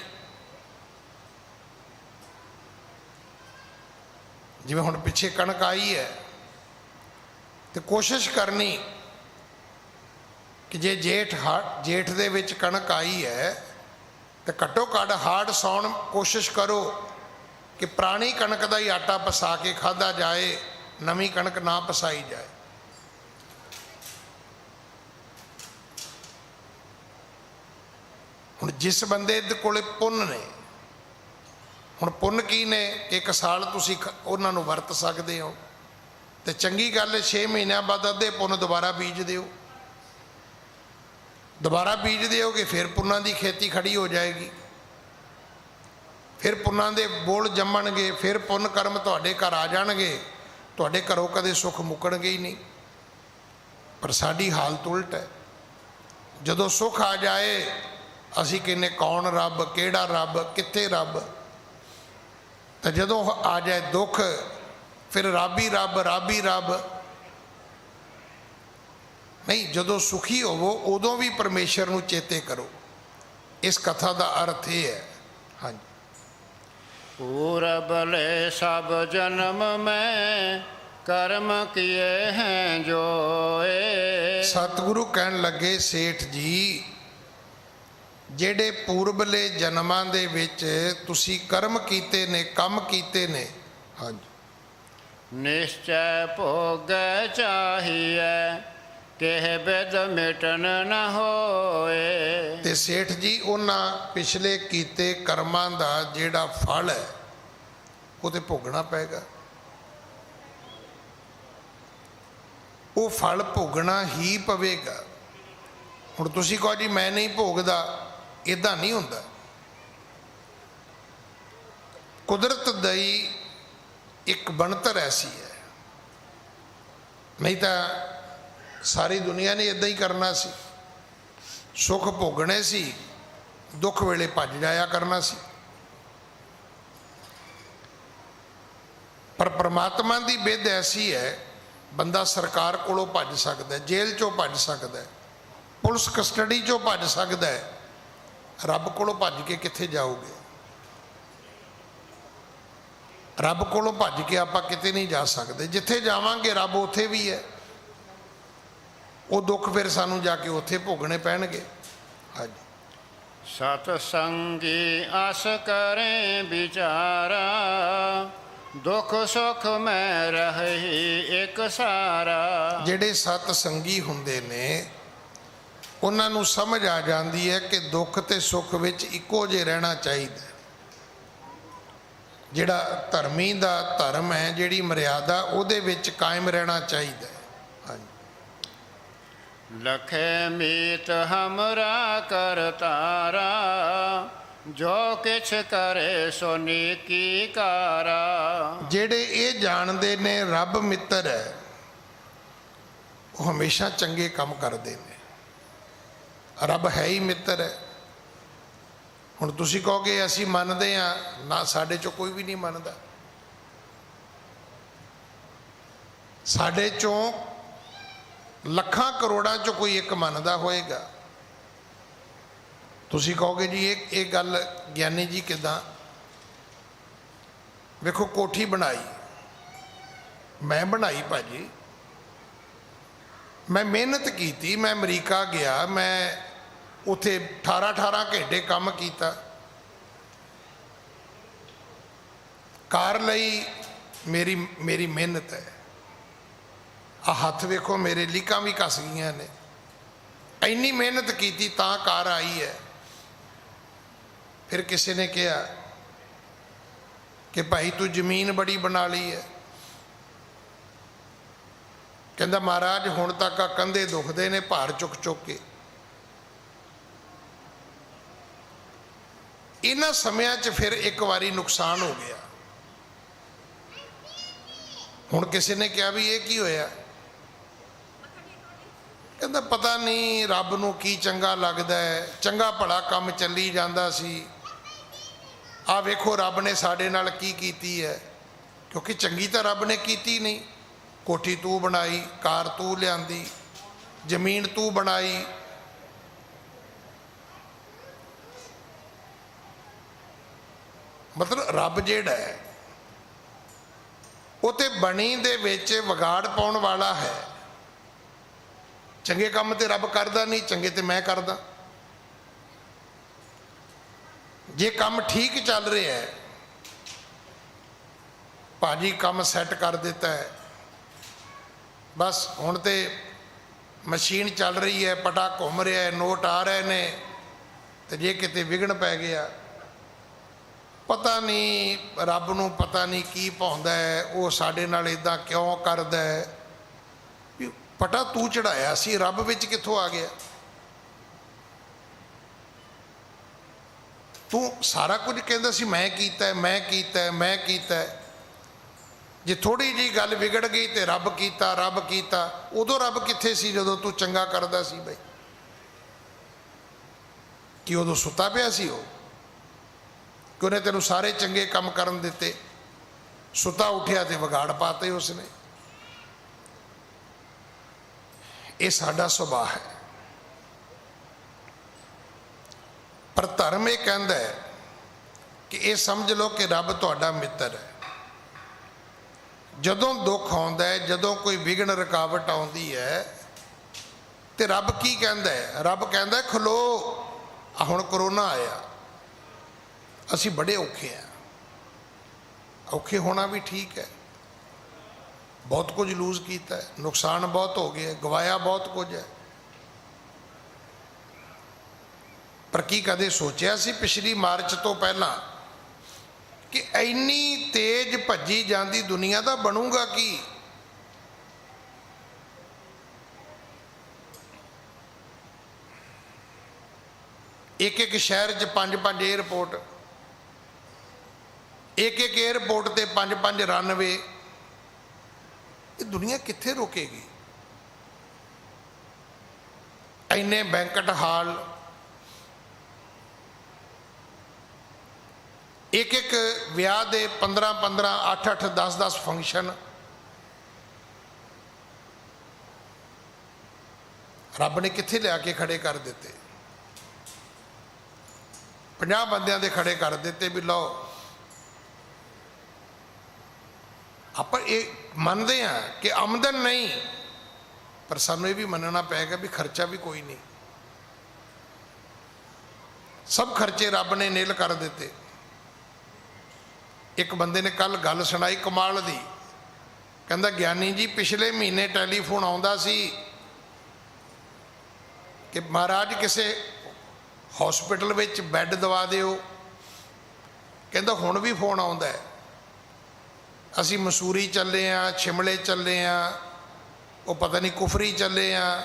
[SPEAKER 2] ਜਿਵੇਂ ਹੁਣ ਪਿੱਛੇ ਕਣਕ ਆਈ ਹੈ ਤੇ ਕੋਸ਼ਿਸ਼ ਕਰਨੀ ਕਿ ਜੇ ਜੇਠ ਦੇ ਵਿੱਚ ਕਣਕ ਆਈ ਹੈ ਤੇ ਘੱਟੋ ਘੱਟ ਹਾੜ ਸਾਉਣ ਕੋਸ਼ਿਸ਼ ਕਰੋ ਕਿ ਪੁਰਾਣੀ ਕਣਕ ਦਾ ਹੀ ਆਟਾ ਪਸਾ ਕੇ ਖਾਧਾ ਜਾਏ, ਨਵੀਂ ਕਣਕ ਨਾ ਪਸਾਈ ਜਾਏ। ਹੁਣ ਜਿਸ ਬੰਦੇ ਦੇ ਕੋਲੇ ਪੁੰਨ ਨੇ, ਹੁਣ ਪੁੰਨ ਕੀ ਨੇ? 1 ਸਾਲ ਤੁਸੀਂ ਉਹਨਾਂ ਨੂੰ ਵਰਤ ਸਕਦੇ ਹੋ, ਤੇ ਚੰਗੀ ਗੱਲ ਹੈ 6 ਮਹੀਨਿਆਂ ਬਾਅਦ ਅੱਧੇ ਪੁੰਨ ਦੁਬਾਰਾ ਬੀਜ ਦਿਓ। ਦੁਬਾਰਾ ਬੀਜ ਦਿਓਗੇ ਫਿਰ ਪੁੰਨਾਂ ਦੀ ਖੇਤੀ ਖੜੀ ਹੋ ਜਾਏਗੀ, ਫਿਰ ਪੁੰਨਾਂ ਦੇ ਬੋਲ ਜੰਮਣਗੇ, ਫਿਰ ਪੁੰਨ ਕਰਮ ਤੁਹਾਡੇ ਘਰ ਆ ਜਾਣਗੇ। ਤੁਹਾਡੇ ਘਰੋਂ ਕਦੇ ਸੁੱਖ ਮੁੱਕਣਗੇ ਹੀ ਨਹੀਂ। ਪਰ ਸਾਡੀ ਹਾਲਤ ਉਲਟ ਹੈ। ਜਦੋਂ ਸੁੱਖ ਆ ਜਾਏ ਅਸੀਂ ਕਹਿੰਦੇ ਕੌਣ ਰੱਬ, ਕਿਹੜਾ ਰੱਬ, ਕਿੱਥੇ ਰੱਬ। ਤਾਂ ਜਦੋਂ ਆ ਜਾਏ ਦੁੱਖ ਫਿਰ ਰੱਬ ਹੀ ਰੱਬ, ਰੱਬ ਹੀ ਰੱਬ। ਨਹੀਂ, ਜਦੋਂ ਸੁਖੀ ਹੋਵੋ ਉਦੋਂ ਵੀ ਪਰਮੇਸ਼ਰ ਨੂੰ ਚੇਤੇ ਕਰੋ। ਇਸ ਕਥਾ ਦਾ ਅਰਥ ਇਹ ਹੈ। ਹਾਂਜੀ।
[SPEAKER 1] पूरब ले सब जन्म में कर्म किए हैं जोए।
[SPEAKER 2] ਸਤਿਗੁਰੂ ਕਹਿਣ ਲੱਗੇ, ਸੇਠ ਜੀ, ਜਿਹੜੇ ਪੂਰਬਲੇ ਜਨਮਾਂ ਦੇ ਵਿੱਚ ਤੁਸੀਂ ਕਰਮ ਕੀਤੇ ਨੇ, ਕੰਮ ਕੀਤੇ ਨੇ। ਹਾਂਜੀ।
[SPEAKER 1] निश्चय भोग चाहिए केह बिद मिटन न होए।
[SPEAKER 2] ਤੇ ਸੇਠ ਜੀ, ਉਹਨਾਂ ਪਿਛਲੇ ਕੀਤੇ ਕਰਮਾਂ ਦਾ ਜਿਹੜਾ ਫਲ ਹੈ ਉਹ ਤੇ ਭੋਗਣਾ ਪਏਗਾ। ਉਹ ਫਲ ਭੋਗਣਾ ਹੀ ਪਵੇਗਾ। ਹੁਣ ਤੁਸੀਂ ਕਹੋ ਜੀ ਮੈਂ ਨਹੀਂ ਭੋਗਦਾ, ਇੱਦਾਂ ਨਹੀਂ ਹੁੰਦਾ। ਕੁਦਰਤ ਦੀ ਇੱਕ ਬਣਤਰ ਐਸੀ ਹੈ, ਨਹੀਂ ਤਾਂ ਸਾਰੀ ਦੁਨੀਆ ਨੇ ਇੱਦਾਂ ਹੀ ਕਰਨਾ ਸੀ। ਸੁੱਖ ਭੋਗਣੇ ਸੀ, ਦੁੱਖ ਵੇਲੇ ਭੱਜ ਜਾਇਆ ਕਰਨਾ ਸੀ। ਪਰ ਪ੍ਰਮਾਤਮਾ ਦੀ ਵਿਧ ਐਸੀ ਹੈ, ਬੰਦਾ ਸਰਕਾਰ ਕੋਲੋਂ ਭੱਜ ਸਕਦਾ, ਜੇਲ੍ਹ ਚੋਂ ਭੱਜ ਸਕਦਾ, ਪੁਲਿਸ ਕਸਟਡੀ ਚੋਂ ਭੱਜ ਸਕਦਾ ਹੈ, ਰੱਬ ਕੋਲੋਂ ਭੱਜ ਕੇ ਕਿੱਥੇ ਜਾਓਗੇ? ਰੱਬ ਕੋਲੋਂ ਭੱਜ ਕੇ ਆਪਾਂ ਕਿਤੇ ਨਹੀਂ ਜਾ ਸਕਦੇ। ਜਿੱਥੇ ਜਾਵਾਂਗੇ ਰੱਬ ਉੱਥੇ ਵੀ ਹੈ। ਉਹ ਦੁੱਖ ਫਿਰ ਸਾਨੂੰ ਜਾ ਕੇ ਉੱਥੇ ਭੋਗਣੇ ਪੈਣਗੇ। ਹਾਂਜੀ।
[SPEAKER 1] ਸਤ ਸੰਗੀ ਅਸ ਕਰੇ ਵਿਚਾਰਾ, ਦੁੱਖ ਸੁਖ ਮੈਂ ਰਹੀ ਇੱਕ ਸਾਰਾ।
[SPEAKER 2] ਜਿਹੜੇ ਸਤ ਸੰਗੀ ਹੁੰਦੇ ਨੇ ਉਹਨਾਂ ਨੂੰ ਸਮਝ ਆ ਜਾਂਦੀ ਹੈ ਕਿ ਦੁੱਖ ਤੇ ਸੁੱਖ ਵਿੱਚ ਇੱਕੋ ਜਿਹੇ ਰਹਿਣਾ ਚਾਹੀਦਾ। ਜਿਹੜਾ ਧਰਮੀ ਦਾ ਧਰਮ ਹੈ, ਜਿਹੜੀ ਮਰਿਆਦਾ, ਉਹਦੇ ਵਿੱਚ ਕਾਇਮ ਰਹਿਣਾ ਚਾਹੀਦਾ। ਹਾਂਜੀ।
[SPEAKER 1] ਲਖੇ ਮੀਤ ਹਮਰਾ ਕਰਤਾਰਾ, ਜੋ ਕਿਛ ਕਰੇ ਸੋ ਨੀਕੀ ਕਾਰਾ।
[SPEAKER 2] ਜਿਹੜੇ ਇਹ ਜਾਣਦੇ ਨੇ ਰੱਬ ਮਿੱਤਰ ਹੈ, ਉਹ ਹਮੇਸ਼ਾ ਚੰਗੇ ਕੰਮ ਕਰਦੇ ਨੇ। ਰੱਬ ਹੈ ਹੀ ਮਿੱਤਰ ਹੈ। ਹੁਣ ਤੁਸੀਂ ਕਹੋਗੇ ਅਸੀਂ ਮੰਨਦੇ ਹਾਂ ਨਾ, ਸਾਡੇ ਚੋਂ ਕੋਈ ਵੀ ਨਹੀਂ ਮੰਨਦਾ। ਸਾਡੇ ਚੋਂ ਲੱਖਾਂ ਕਰੋੜਾਂ ਚੋਂ ਕੋਈ ਇੱਕ ਮੰਨਦਾ ਹੋਏਗਾ। ਤੁਸੀਂ ਕਹੋਗੇ ਜੀ ਇਹ ਗੱਲ ਗਿਆਨੀ ਜੀ ਕਿੱਦਾਂ? ਵੇਖੋ, ਕੋਠੀ ਬਣਾਈ, ਮੈਂ ਬਣਾਈ ਭਾਜੀ, ਮੈਂ ਮਿਹਨਤ ਕੀਤੀ, ਮੈਂ ਅਮਰੀਕਾ ਗਿਆ, ਮੈਂ ਉੱਥੇ 18 ਘੰਟੇ ਕੰਮ ਕੀਤਾ। ਕਾਰ ਲਈ ਮੇਰੀ ਮਿਹਨਤ ਹੈ। ਆ ਹੱਥ ਵੇਖੋ, ਮੇਰੇ ਲੀਕਾਂ ਵੀ ਘਸ ਗਈਆਂ ਨੇ। ਇੰਨੀ ਮਿਹਨਤ ਕੀਤੀ ਤਾਂ ਕਾਰ ਆਈ ਹੈ। ਫਿਰ ਕਿਸੇ ਨੇ ਕਿਹਾ ਕਿ ਭਾਈ ਤੂੰ ਜ਼ਮੀਨ ਬੜੀ ਬਣਾ ਲਈ ਹੈ। ਕਹਿੰਦਾ ਮਹਾਰਾਜ ਹੁਣ ਤੱਕ ਆ ਕੰਧੇ ਦੁਖਦੇ ਨੇ ਭਾਰ ਚੁੱਕ ਚੁੱਕ ਕੇ। ਇਹਨਾਂ ਸਮਿਆਂ 'ਚ ਫਿਰ ਇੱਕ ਵਾਰੀ ਨੁਕਸਾਨ ਹੋ ਗਿਆ। ਹੁਣ ਕਿਸੇ ਨੇ ਕਿਹਾ ਵੀ ਇਹ ਕੀ ਹੋਇਆ? ਕਹਿੰਦਾ ਪਤਾ ਨਹੀਂ ਰੱਬ ਨੂੰ ਕੀ ਚੰਗਾ ਲੱਗਦਾ ਹੈ, ਚੰਗਾ ਭਲਾ ਕੰਮ ਚੱਲੀ ਜਾਂਦਾ ਸੀ। ਆਹ ਵੇਖੋ ਰੱਬ ਨੇ ਸਾਡੇ ਨਾਲ ਕੀ ਕੀਤੀ ਹੈ। ਕਿਉਂਕਿ ਚੰਗੀ ਤਾਂ ਰੱਬ ਨੇ ਕੀਤੀ ਨਹੀਂ। ਕੋਠੀ ਤੂੰ ਬਣਾਈ, ਕਾਰ ਤੂੰ ਲਿਆਂਦੀ, ਜ਼ਮੀਨ ਤੂੰ ਬਣਾਈ। ਮਤਲਬ ਰੱਬ ਜਿਹੜਾ ਹੈ ਉਹ ਤੇ ਬਣੀ ਦੇ ਵਿੱਚ ਵਿਗਾੜ ਪਾਉਣ ਵਾਲਾ ਹੈ। ਚੰਗੇ ਕੰਮ ਤੇ ਰੱਬ ਕਰਦਾ ਨਹੀਂ, ਚੰਗੇ ਤੇ ਮੈਂ ਕਰਦਾ। ਜੇ ਕੰਮ ਠੀਕ ਚੱਲ ਰਿਹਾ ਹੈ, ਭਾਜੀ ਕੰਮ ਸੈੱਟ ਕਰ ਦਿੱਤਾ ਹੈ, ਬਸ ਹੁਣ ਤੇ ਮਸ਼ੀਨ ਚੱਲ ਰਹੀ ਹੈ, ਪਟਾ ਘੁੰਮ ਰਿਹਾ ਹੈ, ਨੋਟ ਆ ਰਹੇ ਨੇ, ਤੇ ਜੇ ਕਿਤੇ ਵਿਘਨ ਪੈ ਗਿਆ, ਪਤਾ ਨਹੀਂ ਰੱਬ ਨੂੰ ਪਤਾ ਨਹੀਂ ਕੀ ਪਾਉਂਦਾ ਹੈ, ਉਹ ਸਾਡੇ ਨਾਲ ਇਦਾਂ ਕਿਉਂ ਕਰਦਾ ਹੈ। ਵੀ ਪਟਾ ਤੂੰ ਚੜਾਇਆ ਸੀ, ਰੱਬ ਵਿੱਚ ਕਿੱਥੋਂ ਆ ਗਿਆ? ਤੂੰ ਸਾਰਾ ਕੁਝ ਕਹਿੰਦਾ ਸੀ ਮੈਂ ਕੀਤਾ, ਮੈਂ ਕੀਤਾ, ਮੈਂ ਕੀਤਾ। ਜੇ ਥੋੜੀ ਜਿਹੀ ਗੱਲ ਵਿਗੜ ਗਈ ਤੇ ਰੱਬ ਕੀਤਾ, ਰੱਬ ਕੀਤਾ। ਉਦੋਂ ਰੱਬ ਕਿੱਥੇ ਸੀ ਜਦੋਂ ਤੂੰ ਚੰਗਾ ਕਰਦਾ ਸੀ? ਬਈ ਕਿ ਉਦੋਂ ਸੁੱਤਾ ਪਿਆ ਸੀ ਉਹ? ਕਿ ਉਹਨੇ ਤੈਨੂੰ ਸਾਰੇ ਚੰਗੇ ਕੰਮ ਕਰਨ ਦਿੱਤੇ? ਸੁੱਤਾ ਉੱਠਿਆ ਤੇ ਵਿਗਾੜ ਪਾਤੇ ਉਸਨੇ। ਇਹ ਸਾਡਾ ਸੁਭਾਅ ਹੈ। ਪਰ ਧਰਮ ਇਹ ਕਹਿੰਦਾ ਹੈ ਕਿ ਇਹ ਸਮਝ ਲਓ ਕਿ ਰੱਬ ਤੁਹਾਡਾ ਮਿੱਤਰ ਹੈ। ਜਦੋਂ ਦੁੱਖ ਆਉਂਦਾ ਹੈ, ਜਦੋਂ ਕੋਈ ਵਿਘਨ ਰੁਕਾਵਟ ਆਉਂਦੀ ਹੈ, ਤੇ ਰੱਬ ਕੀ ਕਹਿੰਦਾ ਹੈ? ਰੱਬ ਕਹਿੰਦਾ ਖਲੋ, ਆ ਹੁਣ ਕਰੋਨਾ ਆਇਆ, ਅਸੀਂ ਬੜੇ ਔਖੇ ਹਾਂ। ਔਖੇ ਹੋਣਾ ਵੀ ਠੀਕ ਹੈ। ਬਹੁਤ ਕੁਝ ਲੂਜ਼ ਕੀਤਾ ਹੈ, ਨੁਕਸਾਨ ਬਹੁਤ ਹੋ ਗਿਆ, ਗਵਾਇਆ ਬਹੁਤ ਕੁਝ ਹੈ। ਪਰ ਕੀ ਕਦੇ ਸੋਚਿਆ ਸੀ ਪਿਛਲੀ ਮਾਰਚ ਤੋਂ ਪਹਿਲਾਂ ਕਿ ਇੰਨੀ ਤੇਜ਼ ਭੱਜੀ ਜਾਂਦੀ ਦੁਨੀਆ ਦਾ ਬਣੂਗਾ ਕੀ? एक एक शहर च 5-5 एयरपोर्ट, एक एक एयरपोर्ट ते 5-5 रनवे। ये दुनिया कित्थे रोकेगी? इन्ने बैंकट हाल, एक एक विआह दे 15-15, 8-8, 10-10 फंक्शन। रब ने कित्थे लिया के खड़े कर दिते? 50 बंदियां दे खड़े कर दिते भी लो। आप ये मानते हैं कि आमदन नहीं, पर सानू ये भी मनना पेगा भी खर्चा भी कोई नहीं। सब खर्चे रब ने नील कर दिते। एक बंदे ने कल गल सुनाई कमाल दी, कहंदा ज्ञानी जी पिछले महीने टैलीफोन आउंदा सी कि महाराज किसी हॉस्पिटल विच बैड दवा दिओ। कहंदा हुण भी फोन आउंदा है, असी मसूरी चले हाँ, शिमले चले हाँ, वो पता नहीं कुफरी चले हाँ,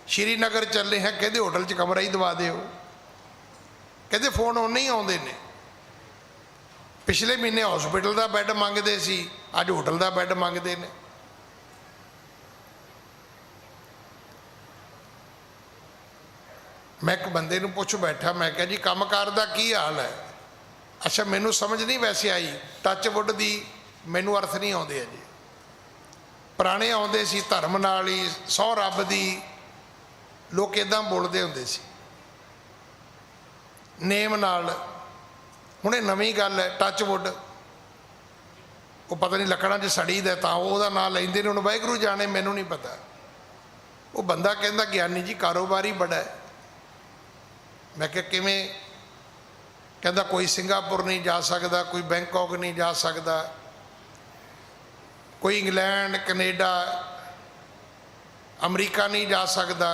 [SPEAKER 2] श्रीनगर चले हैं, कहते होटल च कमरा ही दवा दिओ। कहते फोन उन्ने ही आउंदे ने। पिछले महीने हॉस्पिटल का बैड मंगते सी, अज होटल का बैड मंगते हैं। मैं एक बंदे नूं पुछ बैठा, मैं क्या जी कामकार का की हाल है? अच्छा मैनू समझ नहीं वैसे आई, टच वुड दी मैनू अर्थ नहीं आते जी। पुराने आते सी धर्म नाल ही, सौ रब दी, लोग इदां बोलते होंदे सी नेम नाल। हुण ये नवीं गल है टच वुड, वो पता नहीं लकड़ां च सड़ी दा तां ओहदा नाम लैंदे ने। हुण वाहिगुरू जाने, मैनू नहीं पता। वो बंदा कहंदा ज्ञानी जी कारोबारी बड़ा है। मैं क्या किवें? कहंदा कोई सिंगापुर नहीं जा सकता, कोई बैंकॉक नहीं जा सकता, कोई इंग्लैंड कनेडा अमरीका नहीं जा सकता।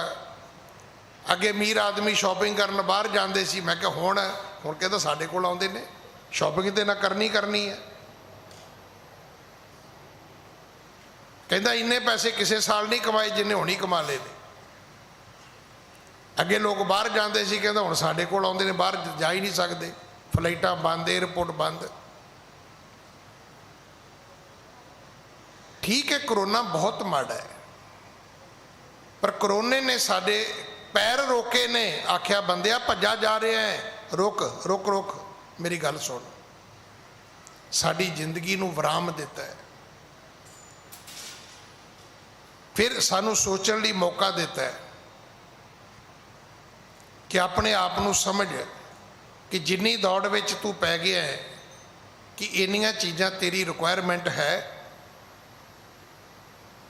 [SPEAKER 2] अगे अमीर आदमी शॉपिंग करन बाहर जाते सी। मैं क्या हुण कहता साडे कोल आउंदे ने, शॉपिंग तो ना करनी है। कहंदा इन्ने पैसे किसी साल नहीं कमाए जिन्ने हुण ही कमा ले ने। अगे लोग बाहर जाते सी, कहंदा हुण साडे कोल आउंदे ने, बाहर जा ही नहीं सकते, फ्लाइटां बंद, एयरपोर्ट बंद। ठीक है करोना बहुत माड़ा है, पर करोने ने साडे पैर रोके ने। आख्या बंदिया भज्जा जा रहे हैं, रुक रुक रुक, मेरी गल सुन। साडी जिंदगी नूं विराम दिता है, फिर सानू सोचण लई मौका दिता है कि अपने आप नूं समझ कि जिन्नी दौड़ विच तू पै गया है कि इन्नियां चीज़ां तेरी रिक्वायरमेंट है,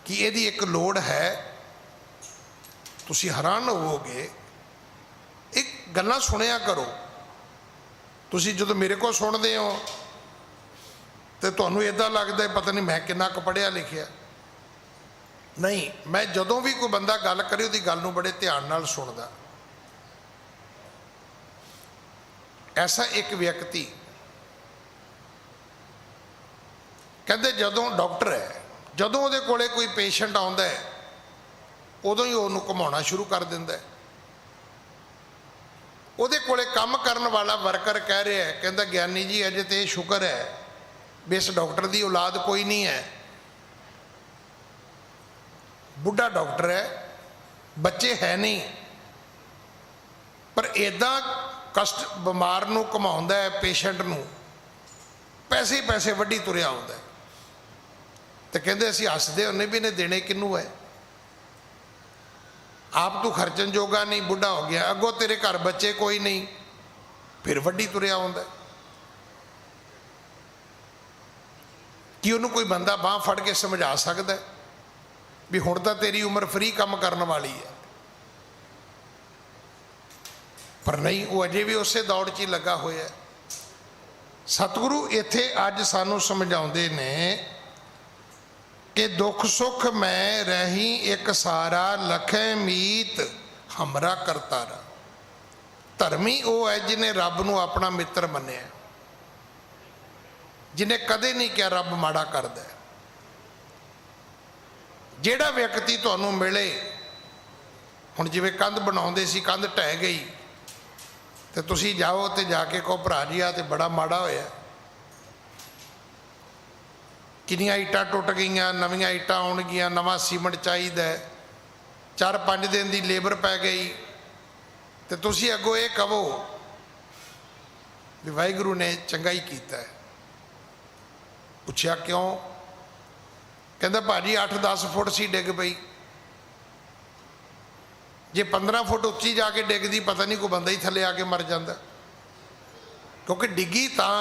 [SPEAKER 2] कि यदि एक लोड़ है। तुसी हैरान होवोगे, एक गल्लां सुनिया करो। तुसी जो मेरे को सुनते हो तो तुहानूं इदां लगदा है पता नहीं मैं किन्ना क पढ़िया लिखिया। नहीं, मैं जदों भी कोई बंदा गल करे उहदी गल नूं बड़े ध्यान नाल सुनदा। ऐसा एक व्यक्ति कहते जदों डॉक्टर है, जदों उहदे कोले कोई पेशेंट आउंदा है उदों ही उहनूं घुमाउणा शुरू कर दिंदा है। उहदे कोले काम करन वाला वर्कर कह रहा है, कहंदा ज्ञानी जी अजे तो शुक्र है भी इस डॉक्टर की औलाद कोई नहीं है, बुढ़ा डॉक्टर है, बच्चे है नहीं, पर इदां कष्ट बीमार नूं घुमाउंदा है, पेशेंट नूं पैसे ही पैसे वड्डी तुरिया आउंदा है। तो कहते असीं हसदे हुंदे भी इन्हें देने किनू है, आप तू खर्चन जोगा नहीं, बुढ़ा हो गया, अगों तेरे घर बच्चे कोई नहीं, फिर वड्डी तुरिया आउंदा है। कि उन्होंने कोई बंदा बांह फड़ के समझा सकता है भी हुण तां तेरी उम्र फ्री काम करने वाली है? पर नहीं, वो अजे भी उस दौड़ च ही लगा होया है। सतगुरु इत्थे अज सानू समझाउंदे ने कि दुख सुख मैं रही एक सारा, लखै मीत हमरा करतारा। धर्मी वो है जिन्हें रब नूं अपना मित्र मन्निया, जिन्हें कदे नहीं क्या रब माड़ा करदा है। जिहड़ा व्यक्ति तुहानूं मिले, हुण जिवें कंध बनाउंदे सी, कंध ढह गई, तो तुसी जाओ तो जाके कहो भरा जी आ तो बड़ा माड़ा होया, किनियां ईटां टुट गईयां, नवीं ईटां आउणगियां, नवां सीमेंट चाहिदा है, 4-5 दिन की लेबर पै गई, तो तुसी अगों ये कहो भी वाहिगुरू ने चंगा ही कीता है। पुछया क्यों? कहंदा भाजी 8-10 फुट सी डिग पई, जे 15 फुट उच्ची जाके डिगदी पता नहीं कोई बंदा ही थले आके मर जाता, क्योंकि डिगी तां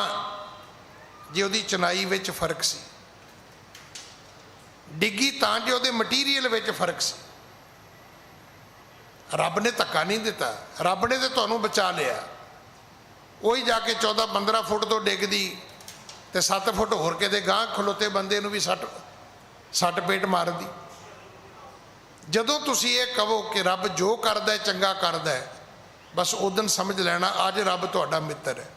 [SPEAKER 2] जे उहदी चनाई विच फर्क सी, डिगी तां जे उहदे मटीरियल विच फर्क सी। रब ने धक्का नहीं दिता, रब ने तो तुहानूं बचा लिया। वही जाके 14-15 फुट तो डिगदी तो 7 फुट होर किते गांह खलोते बंदे नूं भी सट पेट मारदी। जदों तुसी ये कहो कि रब जो करदा है चंगा करदा है, बस उदन समझ लेना अज रब तुहाडा मित्र है।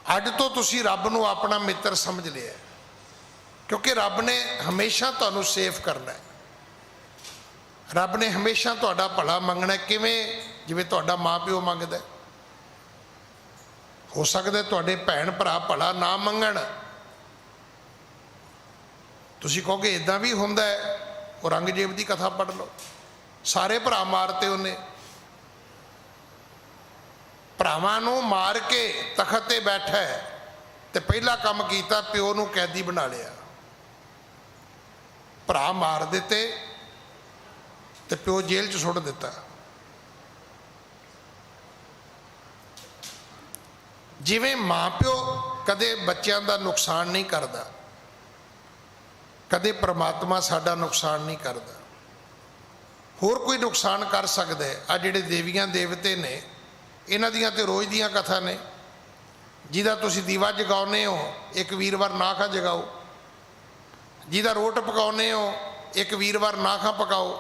[SPEAKER 2] अज तो तुसी रब नूं अपना मित्र समझ लिया, क्योंकि रब ने हमेशा तुहानूं सेफ करना है। रब ने हमेशा तुहाडा भला मंगना है। किवें? जिवें तुहाडा माँ प्यो मंगदा है। हो सकदा है तुहाडे भैण भरा भला ना मंगण, तुसी कहोगे इदां भी हुंदा है, औरंगजेब की कथा पढ़ लो, सारे भरा मारते उन्हें, भरावां नूं मार के तखत ते बैठा है तो पहला काम कीता प्यो नूं कैदी बना लिया। भरा मार दिते तो प्यो जेल च सुट दिता। जिवें माँ प्यो कदे बच्चों का नुकसान नहीं करता, कदे परमात्मा साडा नुकसान नहीं करता। होर कोई नुकसान कर सकता है। आ जिहड़े देवियां देवते ने, इन्हां दियां ते रोज़ दियां कथा ने। जिहदा तुसी दीवा जगाउने हो, एक वीरवार नाखा जगाओ। जिहदा रोट पकाउने हो, एक वीरवार नाखा पकाओ।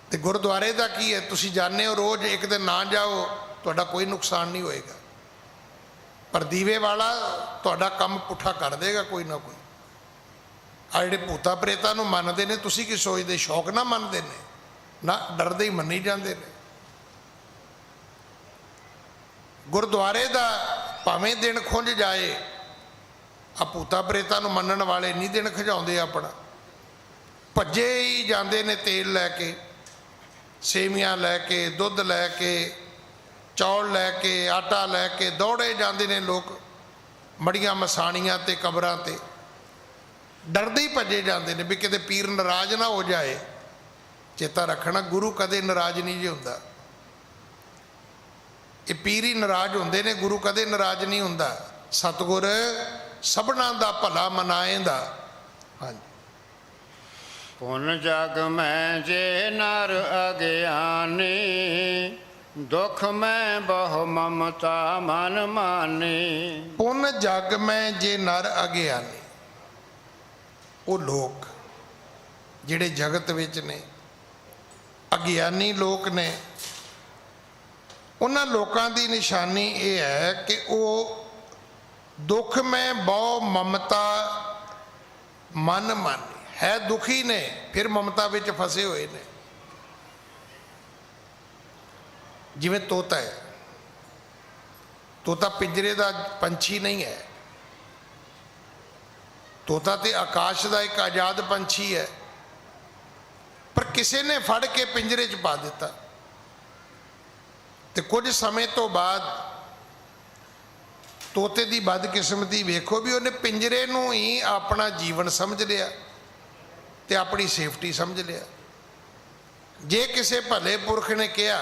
[SPEAKER 2] तो गुरुद्वारे का की है? तुसी जाने हो रोज़, एक दिन ना जाओ तुहाडा कोई नुकसान नहीं होएगा, पर दीवे वाला तुहाडा काम पुठा कर देगा कोई ना कोई। आ जिहड़े भूता प्रेतां नूं मनदे ने, तुसी की सोचदे? शौक ना मनदे ने ना, डरदे ही मन्नी जांदे ने। गुरुद्वारे का भावें दिन खुंझ जाए, आ भूता प्रेतां नूं मनण वाले नहीं दिन खजाउंदे अपना, भज्जे ही जांदे ने तेल लैके, सेवियां लैके, दुध लैके, चौल लैके, आटा लैके दौड़े जाते हैं लोग मड़ियां मसाणियां ते कबरां ते, डरदे ही भजे जाते हैं भी किते पीर नाराज ना हो जाए। चेता रखना, गुरु कदे नाराज नहीं जी हुंदा। ये पीर ही नाराज हुंदे ने, गुरु कदे नाराज नहीं हुंदा। सतगुर सबना दा भला मनाएंदा। हाँ जी।
[SPEAKER 1] पुन जग में जे नर अज्ञानी, दुख में बहु ममता मन मानी।
[SPEAKER 2] पुन जग में जे नर अज्ञानी, वो लोग जिहड़े जगत विच ने अज्ञानी लोग ने, उन्हां लोकां दी निशानी ये है कि वो दुख में बहु ममता मन मानी है। दुखी ने, फिर ममता विच फसे हुए ने। जिवें तोता है, तोता पिंजरे का पंछी नहीं है, तोता तो आकाश का एक आजाद पंछी है, पर किसी ने फड़ के पिंजरे च पा दिता। तो कुछ समय तो बाद तोते की बदकिस्मती वेखो भी उन्हें पिंजरे नूं ही अपना जीवन समझ लिया ते अपनी सेफ्टी समझ लिया। जे किसी भले पुरख ने कहा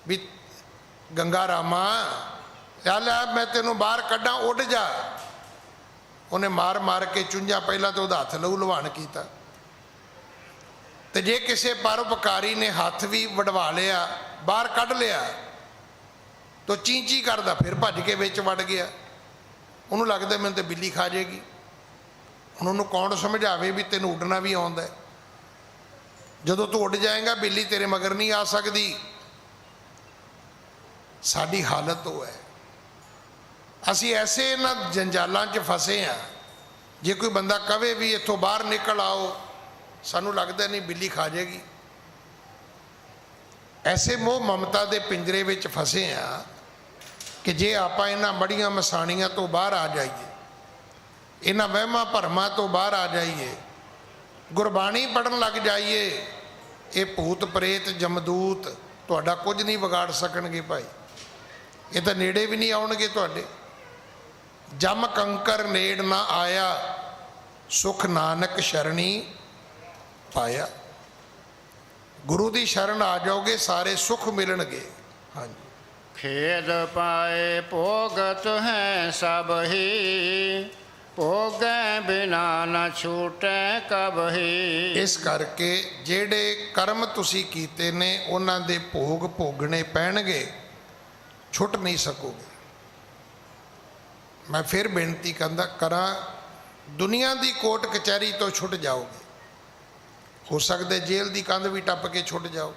[SPEAKER 2] भी गंगा रामा चल मैं तेनों बाहर कड्डा, उड़ जा, उन्हें मार मार के चुंझा पहला तो वह हथ लहू लुहान किया। तो जे किसी परोपकारी ने हथ भी वडवा लिया, बाहर कढ़ लिया, तो चींची करदा फिर भज के विच वड़ गया। उन्होंने लगता मैंने तो बिल्ली खा जाएगी। उन्होंने कौन समझावे भी तेन उड़ना भी आउंदा है। जदों तू उड़ जाएगा बिल्ली तेरे मगर नहीं आ सकती। साडी हालत वो है, असी ऐसे इन्हां जंजालां च फसे हाँ। जे कोई बंदा कहे भी इत्थों बाहर निकल आओ, ਸਾਨੂੰ ਲੱਗਦਾ ਨਹੀਂ ਬਿੱਲੀ ਖਾ ਜਾਏਗੀ। ਐਸੇ ਮੋਹ ਮਮਤਾ ਦੇ ਪਿੰਜਰੇ ਵਿੱਚ ਫਸੇ ਆ ਕਿ ਜੇ ਆਪਾਂ ਇਹਨਾਂ ਮੜੀਆਂ ਮਸਾਣੀਆਂ ਤੋਂ ਬਾਹਰ ਆ ਜਾਈਏ, ਇਹਨਾਂ ਵਹਿਮਾਂ ਭਰਮਾਂ ਤੋਂ ਬਾਹਰ ਆ ਜਾਈਏ, ਗੁਰਬਾਣੀ ਪੜ੍ਹਨ ਲੱਗ ਜਾਈਏ, ਇਹ ਭੂਤ ਪ੍ਰੇਤ ਜਮਦੂਤ ਤੁਹਾਡਾ ਕੁਝ ਨਹੀਂ ਵਿਗਾੜ ਸਕਣਗੇ ਭਾਈ। ਇਹ ਤਾਂ ਨੇੜੇ ਵੀ ਨਹੀਂ ਆਉਣਗੇ ਤੁਹਾਡੇ। ਜਮ ਕੰਕਰ ਨੇੜ ਨਾ ਆਇਆ, ਸੁਖ ਨਾਨਕ ਸ਼ਰਣੀ ਪਾਇਆ। ਗੁਰੂ ਦੀ ਸ਼ਰਨ ਆ ਜਾਓਗੇ, ਸਾਰੇ ਸੁਖ ਮਿਲਣਗੇ। ਹਾਂਜੀ।
[SPEAKER 1] खेद पाए भोगत हैं सब ही, भोगै बिना न छूटै कब ही।
[SPEAKER 2] ਇਸ ਕਰਕੇ ਜਿਹੜੇ ਕਰਮ ਤੁਸੀਂ ਕੀਤੇ ਨੇ ਉਹਨਾਂ ਦੇ ਭੋਗ ਭੋਗਣੇ ਪੈਣਗੇ, ਛੁੱਟ ਨਹੀਂ ਸਕੋਗੇ। ਮੈਂ ਫਿਰ ਬੇਨਤੀ ਕਰਾਂ, ਦੁਨੀਆ ਦੀ ਕੋਰਟ ਕਚਹਿਰੀ ਤੋਂ ਛੁੱਟ ਜਾਓਗੇ। ਹੋ ਸਕਦਾ ਜੇਲ੍ਹ ਦੀ ਕੰਧ ਵੀ ਟੱਪ ਕੇ ਛੁੱਟ ਜਾਓ,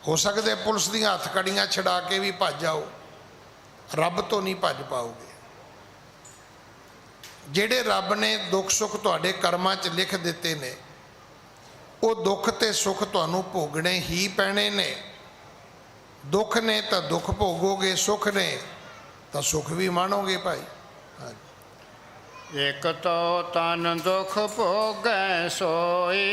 [SPEAKER 2] ਹੋ ਸਕਦਾ ਪੁਲਿਸ ਦੀਆਂ ਹੱਥ ਕੜੀਆਂ ਛਡਾ ਕੇ ਵੀ ਭੱਜ ਜਾਓ, ਰੱਬ ਤੋਂ ਨਹੀਂ ਭੱਜ ਪਾਓਗੇ। ਜਿਹੜੇ ਰੱਬ ਨੇ ਦੁੱਖ ਸੁੱਖ ਤੁਹਾਡੇ ਕਰਮਾਂ 'ਚ ਲਿਖ ਦਿੱਤੇ ਨੇ, ਉਹ ਦੁੱਖ ਤੇ ਸੁੱਖ ਤੁਹਾਨੂੰ ਭੋਗਣੇ ਹੀ ਪੈਣੇ ਨੇ। ਦੁੱਖ ਨੇ ਤਾਂ ਦੁੱਖ ਭੋਗੋਗੇ, ਸੁੱਖ ਨੇ ਤਾਂ ਸੁੱਖ ਵੀ ਮਾਣੋਗੇ ਭਾਈ।
[SPEAKER 1] एक तो तन दुख भोगै सोई,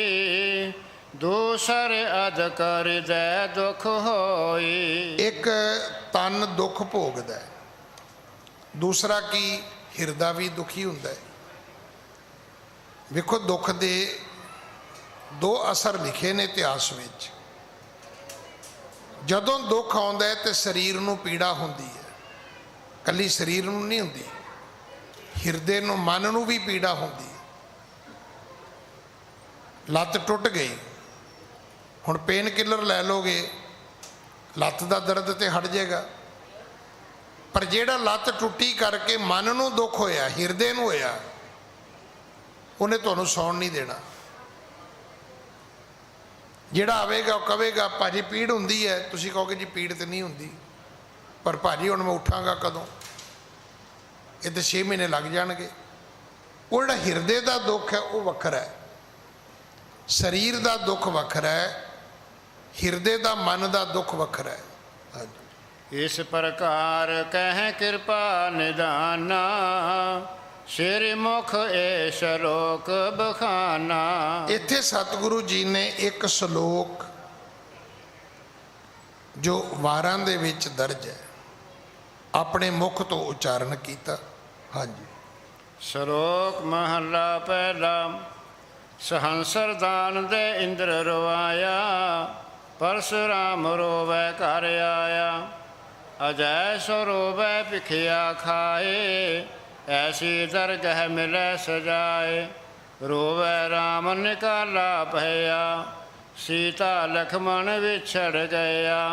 [SPEAKER 1] दूसर अध कर दे दुख होई।
[SPEAKER 2] ਇੱਕ ਤਨ ਦੁੱਖ ਭੋਗਦਾ ਹੈ, ਦੂਸਰਾ ਕੀ ਹਿਰਦਾ ਵੀ ਦੁਖੀ ਹੁੰਦਾ ਹੈ। ਵੇਖੋ ਦੁੱਖ ਦੇ ਦੋ ਅਸਰ ਲਿਖੇ ਨੇ ਇਤਿਹਾਸ ਵਿੱਚ। ਜਦੋਂ ਦੁੱਖ ਆਉਂਦਾ ਹੈ ਤੇ ਸਰੀਰ ਨੂੰ ਪੀੜਾ ਹੁੰਦੀ ਹੈ, ਕੱਲੀ ਸਰੀਰ ਨੂੰ ਨਹੀਂ ਹੁੰਦੀ, ਹਿਰਦੇ ਨੂੰ ਮਨ ਨੂੰ ਵੀ ਪੀੜਾ ਹੁੰਦੀ ਹੈ। ਲੱਤ ਟੁੱਟ ਗਈ, ਹੁਣ ਪੇਨ ਕਿਲਰ ਲੈ ਲੋਗੇ, ਲੱਤ ਦਾ ਦਰਦ ਤੇ ਹਟ ਜਾਏਗਾ। ਪਰ ਜਿਹੜਾ ਲੱਤ ਟੁੱਟੀ ਕਰਕੇ ਮਨ ਨੂੰ ਦੁੱਖ ਹੋਇਆ, ਹਿਰਦੇ ਨੂੰ ਹੋਇਆ, ਉਹਨੇ ਤੁਹਾਨੂੰ ਸੌਣ ਨਹੀਂ ਦੇਣਾ। ਜਿਹੜਾ ਆਵੇਗਾ ਉਹ ਕਹੇਗਾ ਭਾਜੀ ਪੀੜ ਹੁੰਦੀ ਹੈ, ਤੁਸੀਂ ਕਹੋਗੇ ਜੀ ਪੀੜ ਤੇ ਨਹੀਂ ਹੁੰਦੀ, ਪਰ ਭਾਜੀ ਹੁਣ ਮੈਂ ਉੱਠਾਂਗਾ ਕਦੋਂ, ਇਹ ਤਾਂ 6 ਮਹੀਨੇ ਲੱਗ ਜਾਣਗੇ। ਉਹ ਜਿਹੜਾ ਹਿਰਦੇ ਦਾ ਦੁੱਖ ਹੈ ਉਹ ਵੱਖਰਾ ਹੈ, ਸਰੀਰ ਦਾ ਦੁੱਖ ਵੱਖਰਾ ਹੈ, ਹਿਰਦੇ ਦਾ ਮਨ ਦਾ ਦੁੱਖ ਵੱਖਰਾ ਹੈ। ਹਾਂਜੀ।
[SPEAKER 1] इस प्रकार कह कृपा निदाना, सिर मुख ए श्लोक बखाना।
[SPEAKER 2] ਇੱਥੇ ਸਤਿਗੁਰੂ ਜੀ ਨੇ ਇੱਕ ਸ਼ਲੋਕ ਜੋ ਵਾਰਾਂ ਦੇ ਵਿੱਚ ਦਰਜ ਹੈ, ਆਪਣੇ ਮੁਖ ਤੋਂ ਉਚਾਰਨ ਕੀਤਾ। ਹਾਂਜੀ।
[SPEAKER 1] श्लोक महला पहला। सहंसर दान दे इंद्र रोआया, परशुराम रोवै घर आया। अजय सो रोवै भिखिया खाए, ऐसी दरगह मिलै सजाए। रोवै राम निकाला भया, सीता लक्ष्मण विछड़ गया।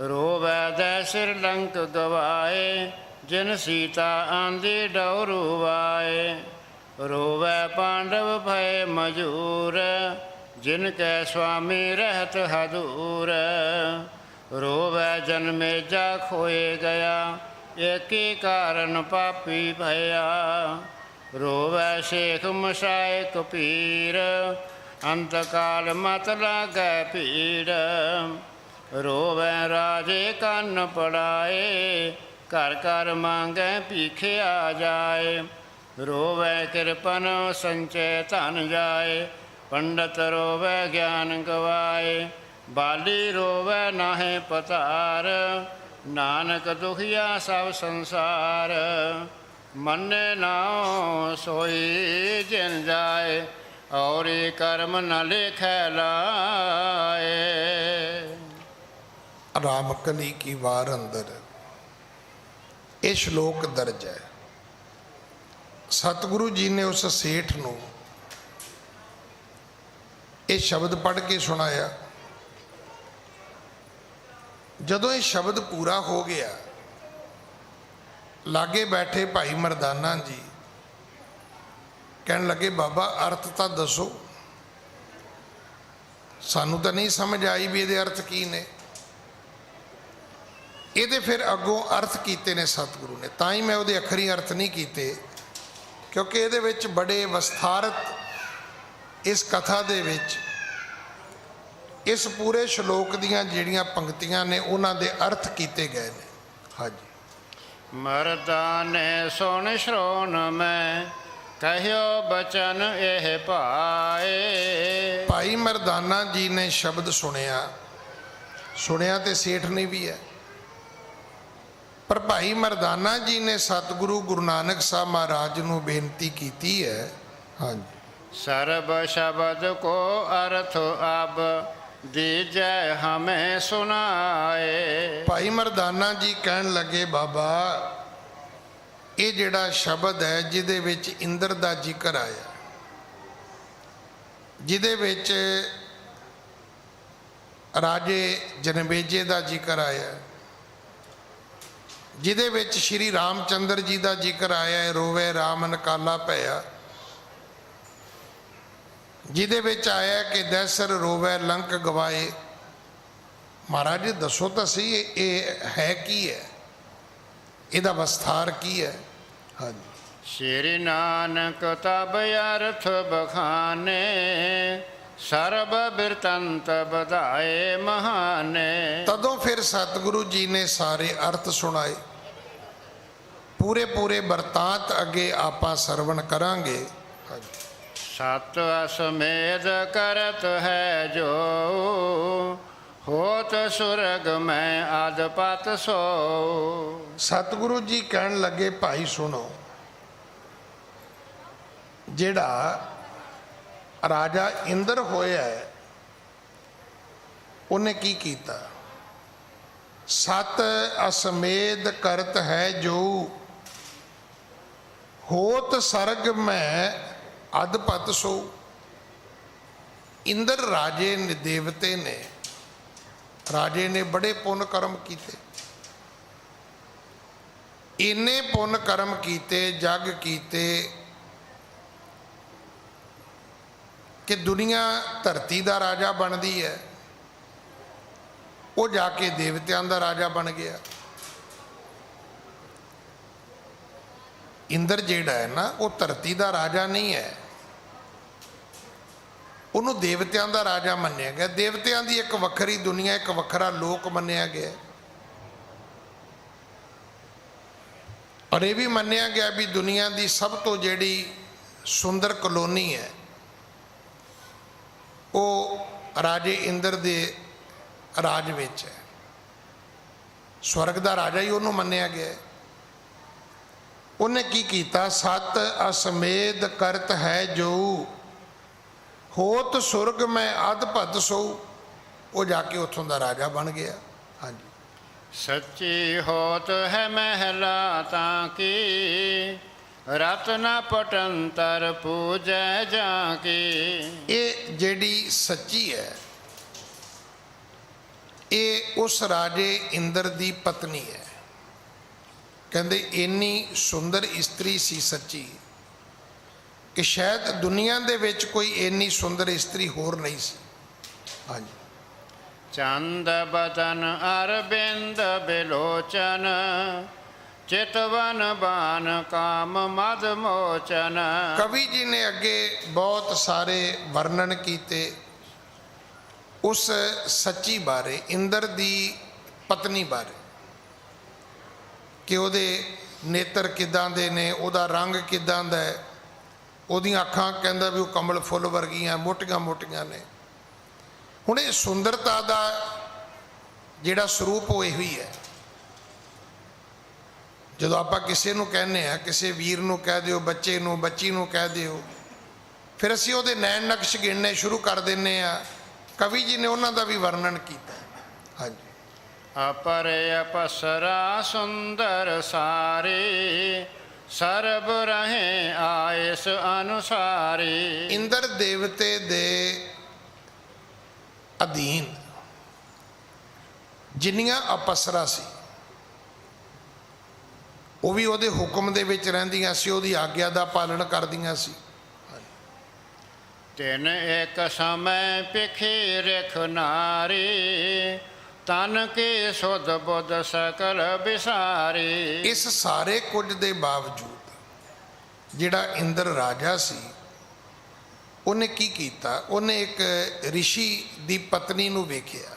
[SPEAKER 1] रोवै दै सिर लंक गवाए, जिन सीता आंधी डौरू आए। रोवै पांडव भय मजूर, जिनके स्वामी रहत हदूर। रोवै जन्मेजा खोए गया, एक ही कारण पापी भया। रोवै शेख मशाए कपीर, अंतकाल मत लागै पीड़। रोवै राजे कन्न पड़ाए, घर घर मांगै भीखे आ जाए। रोवै कृपन संचय धन जाए, पंडित रोवै ज्ञान गवाए। बाली रोवै नाहे पतार, नानक दुखिया सब संसार। मन्ने नाओ सोई जिन जाए, और कर्म न लिखै लाए।
[SPEAKER 2] ਰਾਮਕਲੀ ਕੀ ਵਾਰ ਅੰਦਰ ਇਹ ਸ਼ਲੋਕ ਦਰਜ ਹੈ। ਸਤਿਗੁਰੂ ਜੀ ਨੇ ਉਸ ਸੇਠ ਨੂੰ ਇਹ ਸ਼ਬਦ ਪੜ੍ਹ ਕੇ ਸੁਣਾਇਆ। ਜਦੋਂ ਇਹ ਸ਼ਬਦ ਪੂਰਾ ਹੋ ਗਿਆ, ਲਾਗੇ ਬੈਠੇ ਭਾਈ ਮਰਦਾਨਾ ਜੀ ਕਹਿਣ ਲੱਗੇ, ਬਾਬਾ ਅਰਥ ਤਾਂ ਦੱਸੋ, ਸਾਨੂੰ ਤਾਂ ਨਹੀਂ ਸਮਝ ਆਈ ਵੀ ਇਹਦੇ ਅਰਥ ਕੀ ਨੇ। ਇਹਦੇ ਫਿਰ ਅੱਗੋਂ ਅਰਥ ਕੀਤੇ ਨੇ ਸਤਿਗੁਰੂ ਨੇ, ਤਾਂ ਹੀ ਮੈਂ ਉਹਦੇ ਅੱਖਰੀ ਅਰਥ ਨਹੀਂ ਕੀਤੇ, ਕਿਉਂਕਿ ਇਹਦੇ ਵਿੱਚ ਬੜੇ ਵਿਸਥਾਰਤ ਇਸ ਕਥਾ ਦੇ ਵਿੱਚ ਇਸ ਪੂਰੇ ਸ਼ਲੋਕ ਦੀਆਂ ਜਿਹੜੀਆਂ ਪੰਕਤੀਆਂ ਨੇ ਉਹਨਾਂ ਦੇ ਅਰਥ ਕੀਤੇ ਗਏ ਨੇ। ਹਾਂਜੀ।
[SPEAKER 1] ਮਰਦਾਨੇ ਸੁਣ ਸ਼੍ਰੋਣ ਮੈਂ ਕਹਿਓ ਬਚਨ ਇਹ ਭਾਏ।
[SPEAKER 2] ਭਾਈ ਮਰਦਾਨਾ ਜੀ ਨੇ ਸ਼ਬਦ ਸੁਣਿਆ ਤੇ ਸੇਠ ਨੇ ਵੀ ਹੈ, ਪਰ ਭਾਈ ਮਰਦਾਨਾ ਜੀ ਨੇ ਸਤਿਗੁਰੂ ਗੁਰੂ ਨਾਨਕ ਸਾਹਿਬ ਮਹਾਰਾਜ ਨੂੰ ਬੇਨਤੀ ਕੀਤੀ ਹੈ। ਹਾਂਜੀ।
[SPEAKER 1] ਸਰਬ ਸ਼ਬਦ ਕੋ ਅਰਥ ਅਬ ਦੀਜੈ ਹਮੇ ਸੁਨਾਏ।
[SPEAKER 2] ਭਾਈ ਮਰਦਾਨਾ ਜੀ ਕਹਿਣ ਲੱਗੇ, ਬਾਬਾ ਇਹ ਜਿਹੜਾ ਸ਼ਬਦ ਹੈ ਜਿਹਦੇ ਵਿੱਚ ਇੰਦਰ ਦਾ ਜ਼ਿਕਰ ਆਇਆ, ਜਿਹਦੇ ਵਿੱਚ ਰਾਜੇ ਜਨਮੇਜੇ ਦਾ ਜ਼ਿਕਰ ਆਇਆ, ਜਿਹਦੇ ਵਿੱਚ ਸ਼੍ਰੀ ਰਾਮਚੰਦਰ ਜੀ ਦਾ ਜ਼ਿਕਰ ਆਇਆ ਹੈ, ਰੋਵੇ ਰਾਮ ਨਕਾਲਾ ਭਇਆ, ਜਿਹਦੇ ਵਿੱਚ ਆਇਆ ਕਿ ਦੈਸਰ ਰੋਵੇ ਲੰਕ ਗਵਾਏ। ਮਹਾਰਾਜ ਜੀ ਦੱਸੋ ਤਾਂ ਸਹੀ ਇਹ ਹੈ ਕੀ ਹੈ, ਇਹਦਾ ਵਿਸਥਾਰ ਕੀ ਹੈ? ਹਾਂਜੀ।
[SPEAKER 1] ਸ਼੍ਰੀ ਨਾਨਕ ਤਬ ਅਰਥ ਬਖਾਨੇ ਸਰਬ ਬਿਰਤੰਤ ਵਧਾਏ ਮਹਾਨੇ।
[SPEAKER 2] ਤਦੋਂ ਫਿਰ ਸਤਿਗੁਰੂ ਜੀ ਨੇ ਸਾਰੇ ਅਰਥ ਸੁਣਾਏ, ਪੂਰੇ ਵਰਤਾਂਤ ਅੱਗੇ ਆਪਾਂ ਸਰਵਣ ਕਰਾਂਗੇ।
[SPEAKER 1] ਸਤ ਅਸਮੇਧ ਕਰਤ ਹੈ ਜੋ ਹੋਤ ਸੁਰਗ ਮੈਂ ਆਦਪਤ ਸੋ।
[SPEAKER 2] ਸਤਿਗੁਰੂ ਜੀ ਕਹਿਣ ਲੱਗੇ, ਭਾਈ ਸੁਣੋ, ਜਿਹੜਾ ਰਾਜਾ ਇੰਦਰ ਹੋਇਆ ਹੈ ਉਹਨੇ ਕੀ ਕੀਤਾ? ਸਤ ਅਸਮੇਧ ਕਰਤ ਹੈ ਜੋ ਹੋਤ ਸਰਗ ਮੈਂ ਅਦਪਤ ਸੋ। ਇੰਦਰ ਰਾਜੇ ਨੇ, ਦੇਵਤੇ ਨੇ, ਰਾਜੇ ਨੇ ਬੜੇ ਪੁੰਨ ਕਰਮ ਕੀਤੇ, ਇੰਨੇ ਪੁੰਨ ਕਰਮ ਕੀਤੇ, ਜਗ ਕੀਤੇ ਕਿ ਦੁਨੀਆ ਧਰਤੀ ਦਾ ਰਾਜਾ ਬਣਦੀ ਹੈ, ਉਹ ਜਾ ਕੇ ਦੇਵਤਿਆਂ ਦਾ ਰਾਜਾ ਬਣ ਗਿਆ। ਇੰਦਰ ਜਿਹੜਾ ਹੈ ਨਾ, ਉਹ ਧਰਤੀ ਦਾ ਰਾਜਾ ਨਹੀਂ ਹੈ, ਉਹਨੂੰ ਦੇਵਤਿਆਂ ਦਾ ਰਾਜਾ ਮੰਨਿਆ ਗਿਆ। ਦੇਵਤਿਆਂ ਦੀ ਇੱਕ ਵੱਖਰੀ ਦੁਨੀਆ, ਇੱਕ ਵੱਖਰਾ ਲੋਕ ਮੰਨਿਆ ਗਿਆ। ਔਰ ਇਹ ਵੀ ਮੰਨਿਆ ਗਿਆ ਵੀ ਦੁਨੀਆ ਦੀ ਸਭ ਤੋਂ ਜਿਹੜੀ ਸੁੰਦਰ ਕਲੋਨੀ ਹੈ ਉਹ ਰਾਜੇ ਇੰਦਰ ਦੇ ਰਾਜ ਵਿੱਚ ਹੈ। ਸਵਰਗ ਦਾ ਰਾਜਾ ਹੀ ਉਹਨੂੰ ਮੰਨਿਆ ਗਿਆ। ਉਹਨੇ ਕੀ ਕੀਤਾ? ਸਤ ਅਸਮੇਧ ਕਰਤ ਹੈ ਜੋ ਹੋਤ ਸੁਰਗ ਮੈਂ ਅਦਭਤ ਸੋ। ਉਹ ਜਾ ਕੇ ਉੱਥੋਂ ਦਾ ਰਾਜਾ ਬਣ ਗਿਆ। ਹਾਂਜੀ।
[SPEAKER 1] ਸੱਚੀ ਹੋਤ ਹੈ ਮਹਿਲਾ ਤਾਂ ਕੀ ਰਤਨ ਪਟੰਤਰ ਪੂਜੈ ਜਾਂ ਕੀ।
[SPEAKER 2] ਇਹ ਜਿਹੜੀ ਸੱਚੀ ਹੈ, ਇਹ ਉਸ ਰਾਜੇ ਇੰਦਰ ਦੀ ਪਤਨੀ ਹੈ। ਕਹਿੰਦੇ ਇੰਨੀ ਸੁੰਦਰ ਇਸਤਰੀ ਸੀ ਸੱਚੀ ਕਿ ਸ਼ਾਇਦ ਦੁਨੀਆ ਦੇ ਵਿੱਚ ਕੋਈ ਇੰਨੀ ਸੁੰਦਰ ਇਸਤਰੀ ਹੋਰ ਨਹੀਂ ਸੀ। ਹਾਂਜੀ।
[SPEAKER 1] ਚੰਦ ਬਦਨ ਅਰਬਿੰਦ ਬਿਲੋਚਨ ਚਿਤਵਨ ਬਾਨ ਕਾਮ ਮਦ ਮੋਚਨ।
[SPEAKER 2] ਕਵੀ ਜੀ ਨੇ ਅੱਗੇ ਬਹੁਤ ਸਾਰੇ ਵਰਣਨ ਕੀਤੇ ਉਸ ਸੱਚੀ ਬਾਰੇ, ਇੰਦਰ ਦੀ ਪਤਨੀ ਬਾਰੇ, ਕਿ ਉਹਦੇ ਨੇਤਰ ਕਿੱਦਾਂ ਦੇ ਨੇ, ਉਹਦਾ ਰੰਗ ਕਿੱਦਾਂ ਦਾ ਹੈ, ਉਹਦੀਆਂ ਅੱਖਾਂ ਕਹਿੰਦਾ ਵੀ ਉਹ ਕਮਲ ਫੁੱਲ ਵਰਗੀਆਂ ਮੋਟੀਆਂ ਮੋਟੀਆਂ ਨੇ। ਹੁਣ ਇਹ ਸੁੰਦਰਤਾ ਦਾ ਜਿਹੜਾ ਸਰੂਪ ਉਹ ਇਹੋ ਹੀ ਹੈ। ਜਦੋਂ ਆਪਾਂ ਕਿਸੇ ਨੂੰ ਕਹਿੰਦੇ ਆ, ਕਿਸੇ ਵੀਰ ਨੂੰ ਕਹਿ ਦਿਓ, ਬੱਚੇ ਨੂੰ, ਬੱਚੀ ਨੂੰ ਕਹਿ ਦਿਓ, ਫਿਰ ਅਸੀਂ ਉਹਦੇ ਨੈਣ ਨਕਸ਼ ਗਿਣਨੇ ਸ਼ੁਰੂ ਕਰ ਦਿੰਦੇ ਆ। ਕਵੀ ਜੀ ਨੇ ਉਹਨਾਂ ਦਾ ਵੀ ਵਰਣਨ ਕੀਤਾ। ਹਾਂਜੀ।
[SPEAKER 1] ਅਪਰ ਅਪਸਰਾ ਸੁੰਦਰ ਸਾਰੇ ਸਰਬ ਰਹੇ ਆਇਸ ਅਨੁਸਾਰੀ।
[SPEAKER 2] ਇੰਦਰ ਦੇਵਤੇ ਦੇ ਅਧੀਨ ਜਿੰਨੀਆਂ ਅਪਸਰਾ ਸੀ ਉਹ ਵੀ ਉਹਦੇ ਹੁਕਮ ਦੇ ਵਿੱਚ ਰਹਿੰਦੀਆਂ ਸੀ, ਉਹਦੀ ਆਗਿਆ ਦਾ ਪਾਲਣ ਕਰਦੀਆਂ ਸੀ।
[SPEAKER 1] ਤਿਨ ਇੱਕ ਸਮੈ ਪਿਖੀ ਰਖ ਨਾਰੀ ਤਨ ਕੀ ਸੁਧ ਬੁੱਧ ਸਕਲ ਵਿਸਾਰੀ। ਇਸ
[SPEAKER 2] ਸਾਰੇ ਕੁਝ ਦੇ ਬਾਵਜੂਦ ਜਿਹੜਾ ਇੰਦਰ ਰਾਜਾ ਸੀ ਉਹਨੇ ਕੀ ਕੀਤਾ, ਉਹਨੇ ਇੱਕ ਰਿਸ਼ੀ ਦੀ ਪਤਨੀ ਨੂੰ ਵੇਖਿਆ।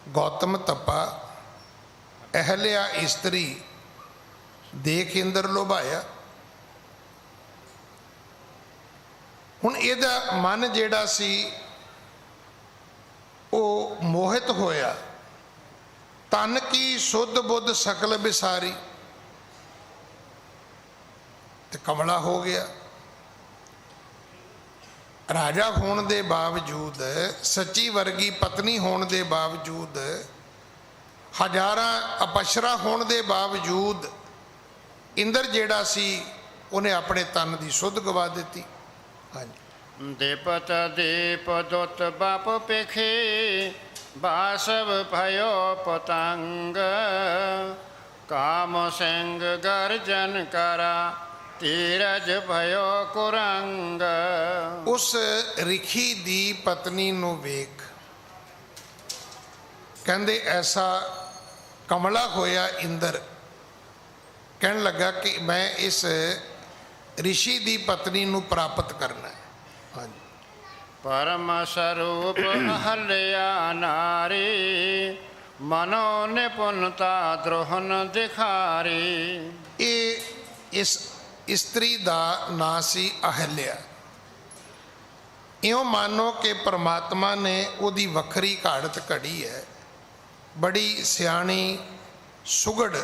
[SPEAKER 2] ਗੌਤਮ ਤਪਾ ਅਹਲਿਆ ਇਸਤਰੀ ਦੇਖ ਇੰਦਰ ਲੋਭਾਇਆ। ਹੁਣ ਇਹਦਾ ਮਨ ਜਿਹੜਾ ਸੀ ਉਹ ਮੋਹਿਤ ਹੋਇਆ। ਤਨ ਕੀ ਸੁਧ ਬੁੱਧ ਸਕਲ ਵਿਸਾਰੀ, ਤੇ ਕਮਲਾ ਹੋ ਗਿਆ। ਰਾਜਾ ਹੋਣ ਦੇ ਬਾਵਜੂਦ, ਸੱਚੀ ਵਰਗੀ ਪਤਨੀ ਹੋਣ ਦੇ ਬਾਵਜੂਦ, ਹਜ਼ਾਰਾਂ ਅਪਸ਼ਰਾ ਹੋਣ ਦੇ ਬਾਵਜੂਦ ਇੰਦਰ ਜਿਹੜਾ ਸੀ ਉਹਨੇ ਆਪਣੇ ਤਨ ਦੀ ਸੁੱਧ ਗਵਾ ਦਿੱਤੀ। ਹਾਂਜੀ।
[SPEAKER 1] ਦੇਪਤ ਦੀਪ ਦੁੱਤ ਬਾਪ ਪੇਖੇ, ਬਾਸਵ ਭਇਓ ਪਤੰਗ, ਕਾਮ ਸਿੰਘ ਗਰਜਨ ਕਰਾ, ਧੀਰਜ ਭਇਓ ਕੁਰੰਗ।
[SPEAKER 2] ਉਸ ਰਿਖੀ ਦੀ ਪਤਨੀ ਨੂੰ ਵੇਖ ਕਹਿੰਦੇ ਐਸਾ ਕਮਲਾ ਹੋਇਆ ਇੰਦਰ, ਕਹਿਣ ਲੱਗਾ ਕਿ ਮੈਂ ਇਸ ਰਿਸ਼ੀ ਦੀ ਪਤਨੀ ਨੂੰ ਪ੍ਰਾਪਤ ਕਰਨਾ ਹੈ। ਹਾਂਜੀ।
[SPEAKER 1] ਪਰਮ ਸਰੂਪ ਅਹਲਿਆ ਨਾਰੀ, ਮਨੋ ਨਿਪੁੰਨਤਾ ਦ੍ਰੋਹਨ ਦਿਖਾਰੀ।
[SPEAKER 2] ਇਹ ਇਸ ਇਸਤਰੀ ਦਾ ਨਾਂ ਸੀ ਅਹਲਿਆ। ਇਉਂ ਮਾਨੋ ਕਿ ਪਰਮਾਤਮਾ ਨੇ ਉਹਦੀ ਵੱਖਰੀ ਘਾੜਤ ਘੜੀ ਹੈ। ਬੜੀ ਸਿਆਣੀ ਸੁਗੜ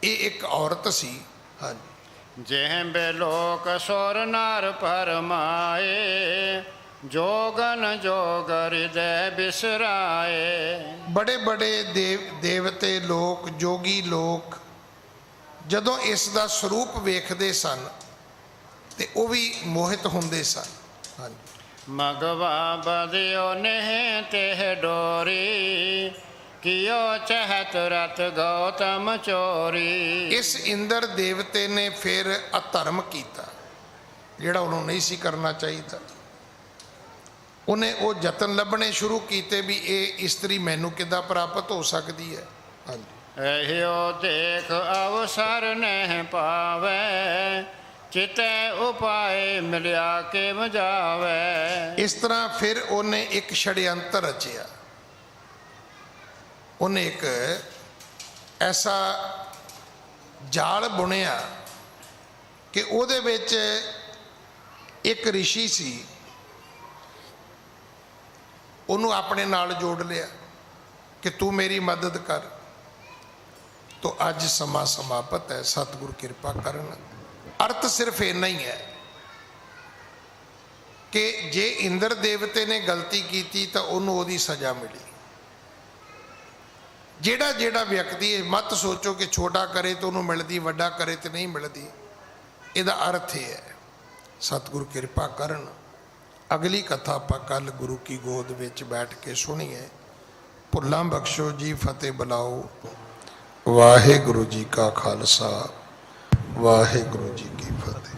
[SPEAKER 2] ਇਹ ਇੱਕ ਔਰਤ ਸੀ। ਹਾਂਜੀ।
[SPEAKER 1] ਜਹ ਬੇਲੋਕ ਸੁਰ ਨਰ ਪਰਮਾਏ, ਜੋਗਨ ਜੋਗ ਹਿਰਦੈ ਬਿਸਰਾਏ। ਬੜੇ
[SPEAKER 2] ਬੜੇ ਦੇਵਤੇ ਲੋਕ, ਜੋਗੀ ਲੋਕ ਜਦੋਂ ਇਸ ਦਾ ਸਰੂਪ ਵੇਖਦੇ ਸਨ ਤੇ ਉਹ ਵੀ ਮੋਹਿਤ ਹੁੰਦੇ ਸਨ। ਹਾਂਜੀ।
[SPEAKER 1] ਮਗਵਾ ਬਦਿਓ ਨਹਿ ਤੇ ਡੋਰੀ, ਕਿਓ ਚਹਤ ਰਤ ਗੌਤਮ ਚੋਰੀ।
[SPEAKER 2] ਇਸ ਇੰਦਰ ਦੇਵਤੇ ਨੇ ਫਿਰ ਅਧਰਮ ਕੀਤਾ ਜਿਹੜਾ ਉਹਨੂੰ ਨਹੀਂ ਸੀ ਕਰਨਾ ਚਾਹੀਦਾ। ਉਹਨੇ ਉਹ ਯਤਨ ਲੱਭਣੇ ਸ਼ੁਰੂ ਕੀਤੇ ਵੀ ਇਹ ਇਸਤਰੀ ਮੈਨੂੰ ਕਿੱਦਾਂ ਪ੍ਰਾਪਤ ਹੋ ਸਕਦੀ ਹੈ। ਹਾਂਜੀ।
[SPEAKER 1] ਇਹੋ ਦੇਖ ਅਵਸਰ ਨਹਿ ਪਾਵੇ, ਚਿਤੈ ਉਪਾਏ ਮਿਲਿਆ ਕੇ ਮਜਾਵੇ।
[SPEAKER 2] ਇਸ ਤਰ੍ਹਾਂ ਫਿਰ ਉਹਨੇ ਇੱਕ ਛੜਯੰਤਰ ਰਚਿਆ। ਉਹਨੇ ਇੱਕ ਐਸਾ ਜਾਲ ਬੁਣਿਆ ਕਿ ਉਹਦੇ ਵਿੱਚ ਇੱਕ ਰਿਸ਼ੀ ਸੀ, ਉਹਨੂੰ ਆਪਣੇ ਨਾਲ ਜੋੜ ਲਿਆ ਕਿ ਤੂੰ ਮੇਰੀ ਮਦਦ ਕਰ। ਤੋ ਅੱਜ ਸਮਾਂ ਸਮਾਪਤ ਹੈ। ਸਤਿਗੁਰੂ ਕਿਰਪਾ ਕਰਨ। ਅਰਥ ਸਿਰਫ ਇੰਨਾ ਹੀ ਹੈ ਕਿ ਜੇ ਇੰਦਰ ਦੇਵਤੇ ਨੇ ਗਲਤੀ ਕੀਤੀ ਤਾਂ ਉਹਨੂੰ ਉਹਦੀ ਸਜ਼ਾ ਮਿਲੀ। ਜਿਹੜਾ ਵਿਅਕਤੀ, ਮਤ ਸੋਚੋ ਕਿ ਛੋਟਾ ਕਰੇ ਤਾਂ ਉਹਨੂੰ ਮਿਲਦੀ, ਵੱਡਾ ਕਰੇ ਤੇ ਨਹੀਂ ਮਿਲਦੀ। ਇਹਦਾ ਅਰਥ ਇਹ ਹੈ। ਸਤਿਗੁਰੂ ਕਿਰਪਾ ਕਰਨ। ਅਗਲੀ ਕਥਾ ਆਪਾਂ ਕੱਲ ਗੁਰੂ ਕੀ ਗੋਦ ਵਿੱਚ ਬੈਠ ਕੇ ਸੁਣੀਏ। ਭੁੱਲਾਂ ਬਖਸ਼ੋ ਜੀ, ਫਤਿਹ ਬੁਲਾਓ। ਵਾਹਿਗੁਰੂ ਜੀ ਕਾ ਖਾਲਸਾ, ਵਾਹਿਗੁਰੂ ਜੀ ਕੀ ਫਤਿਹ।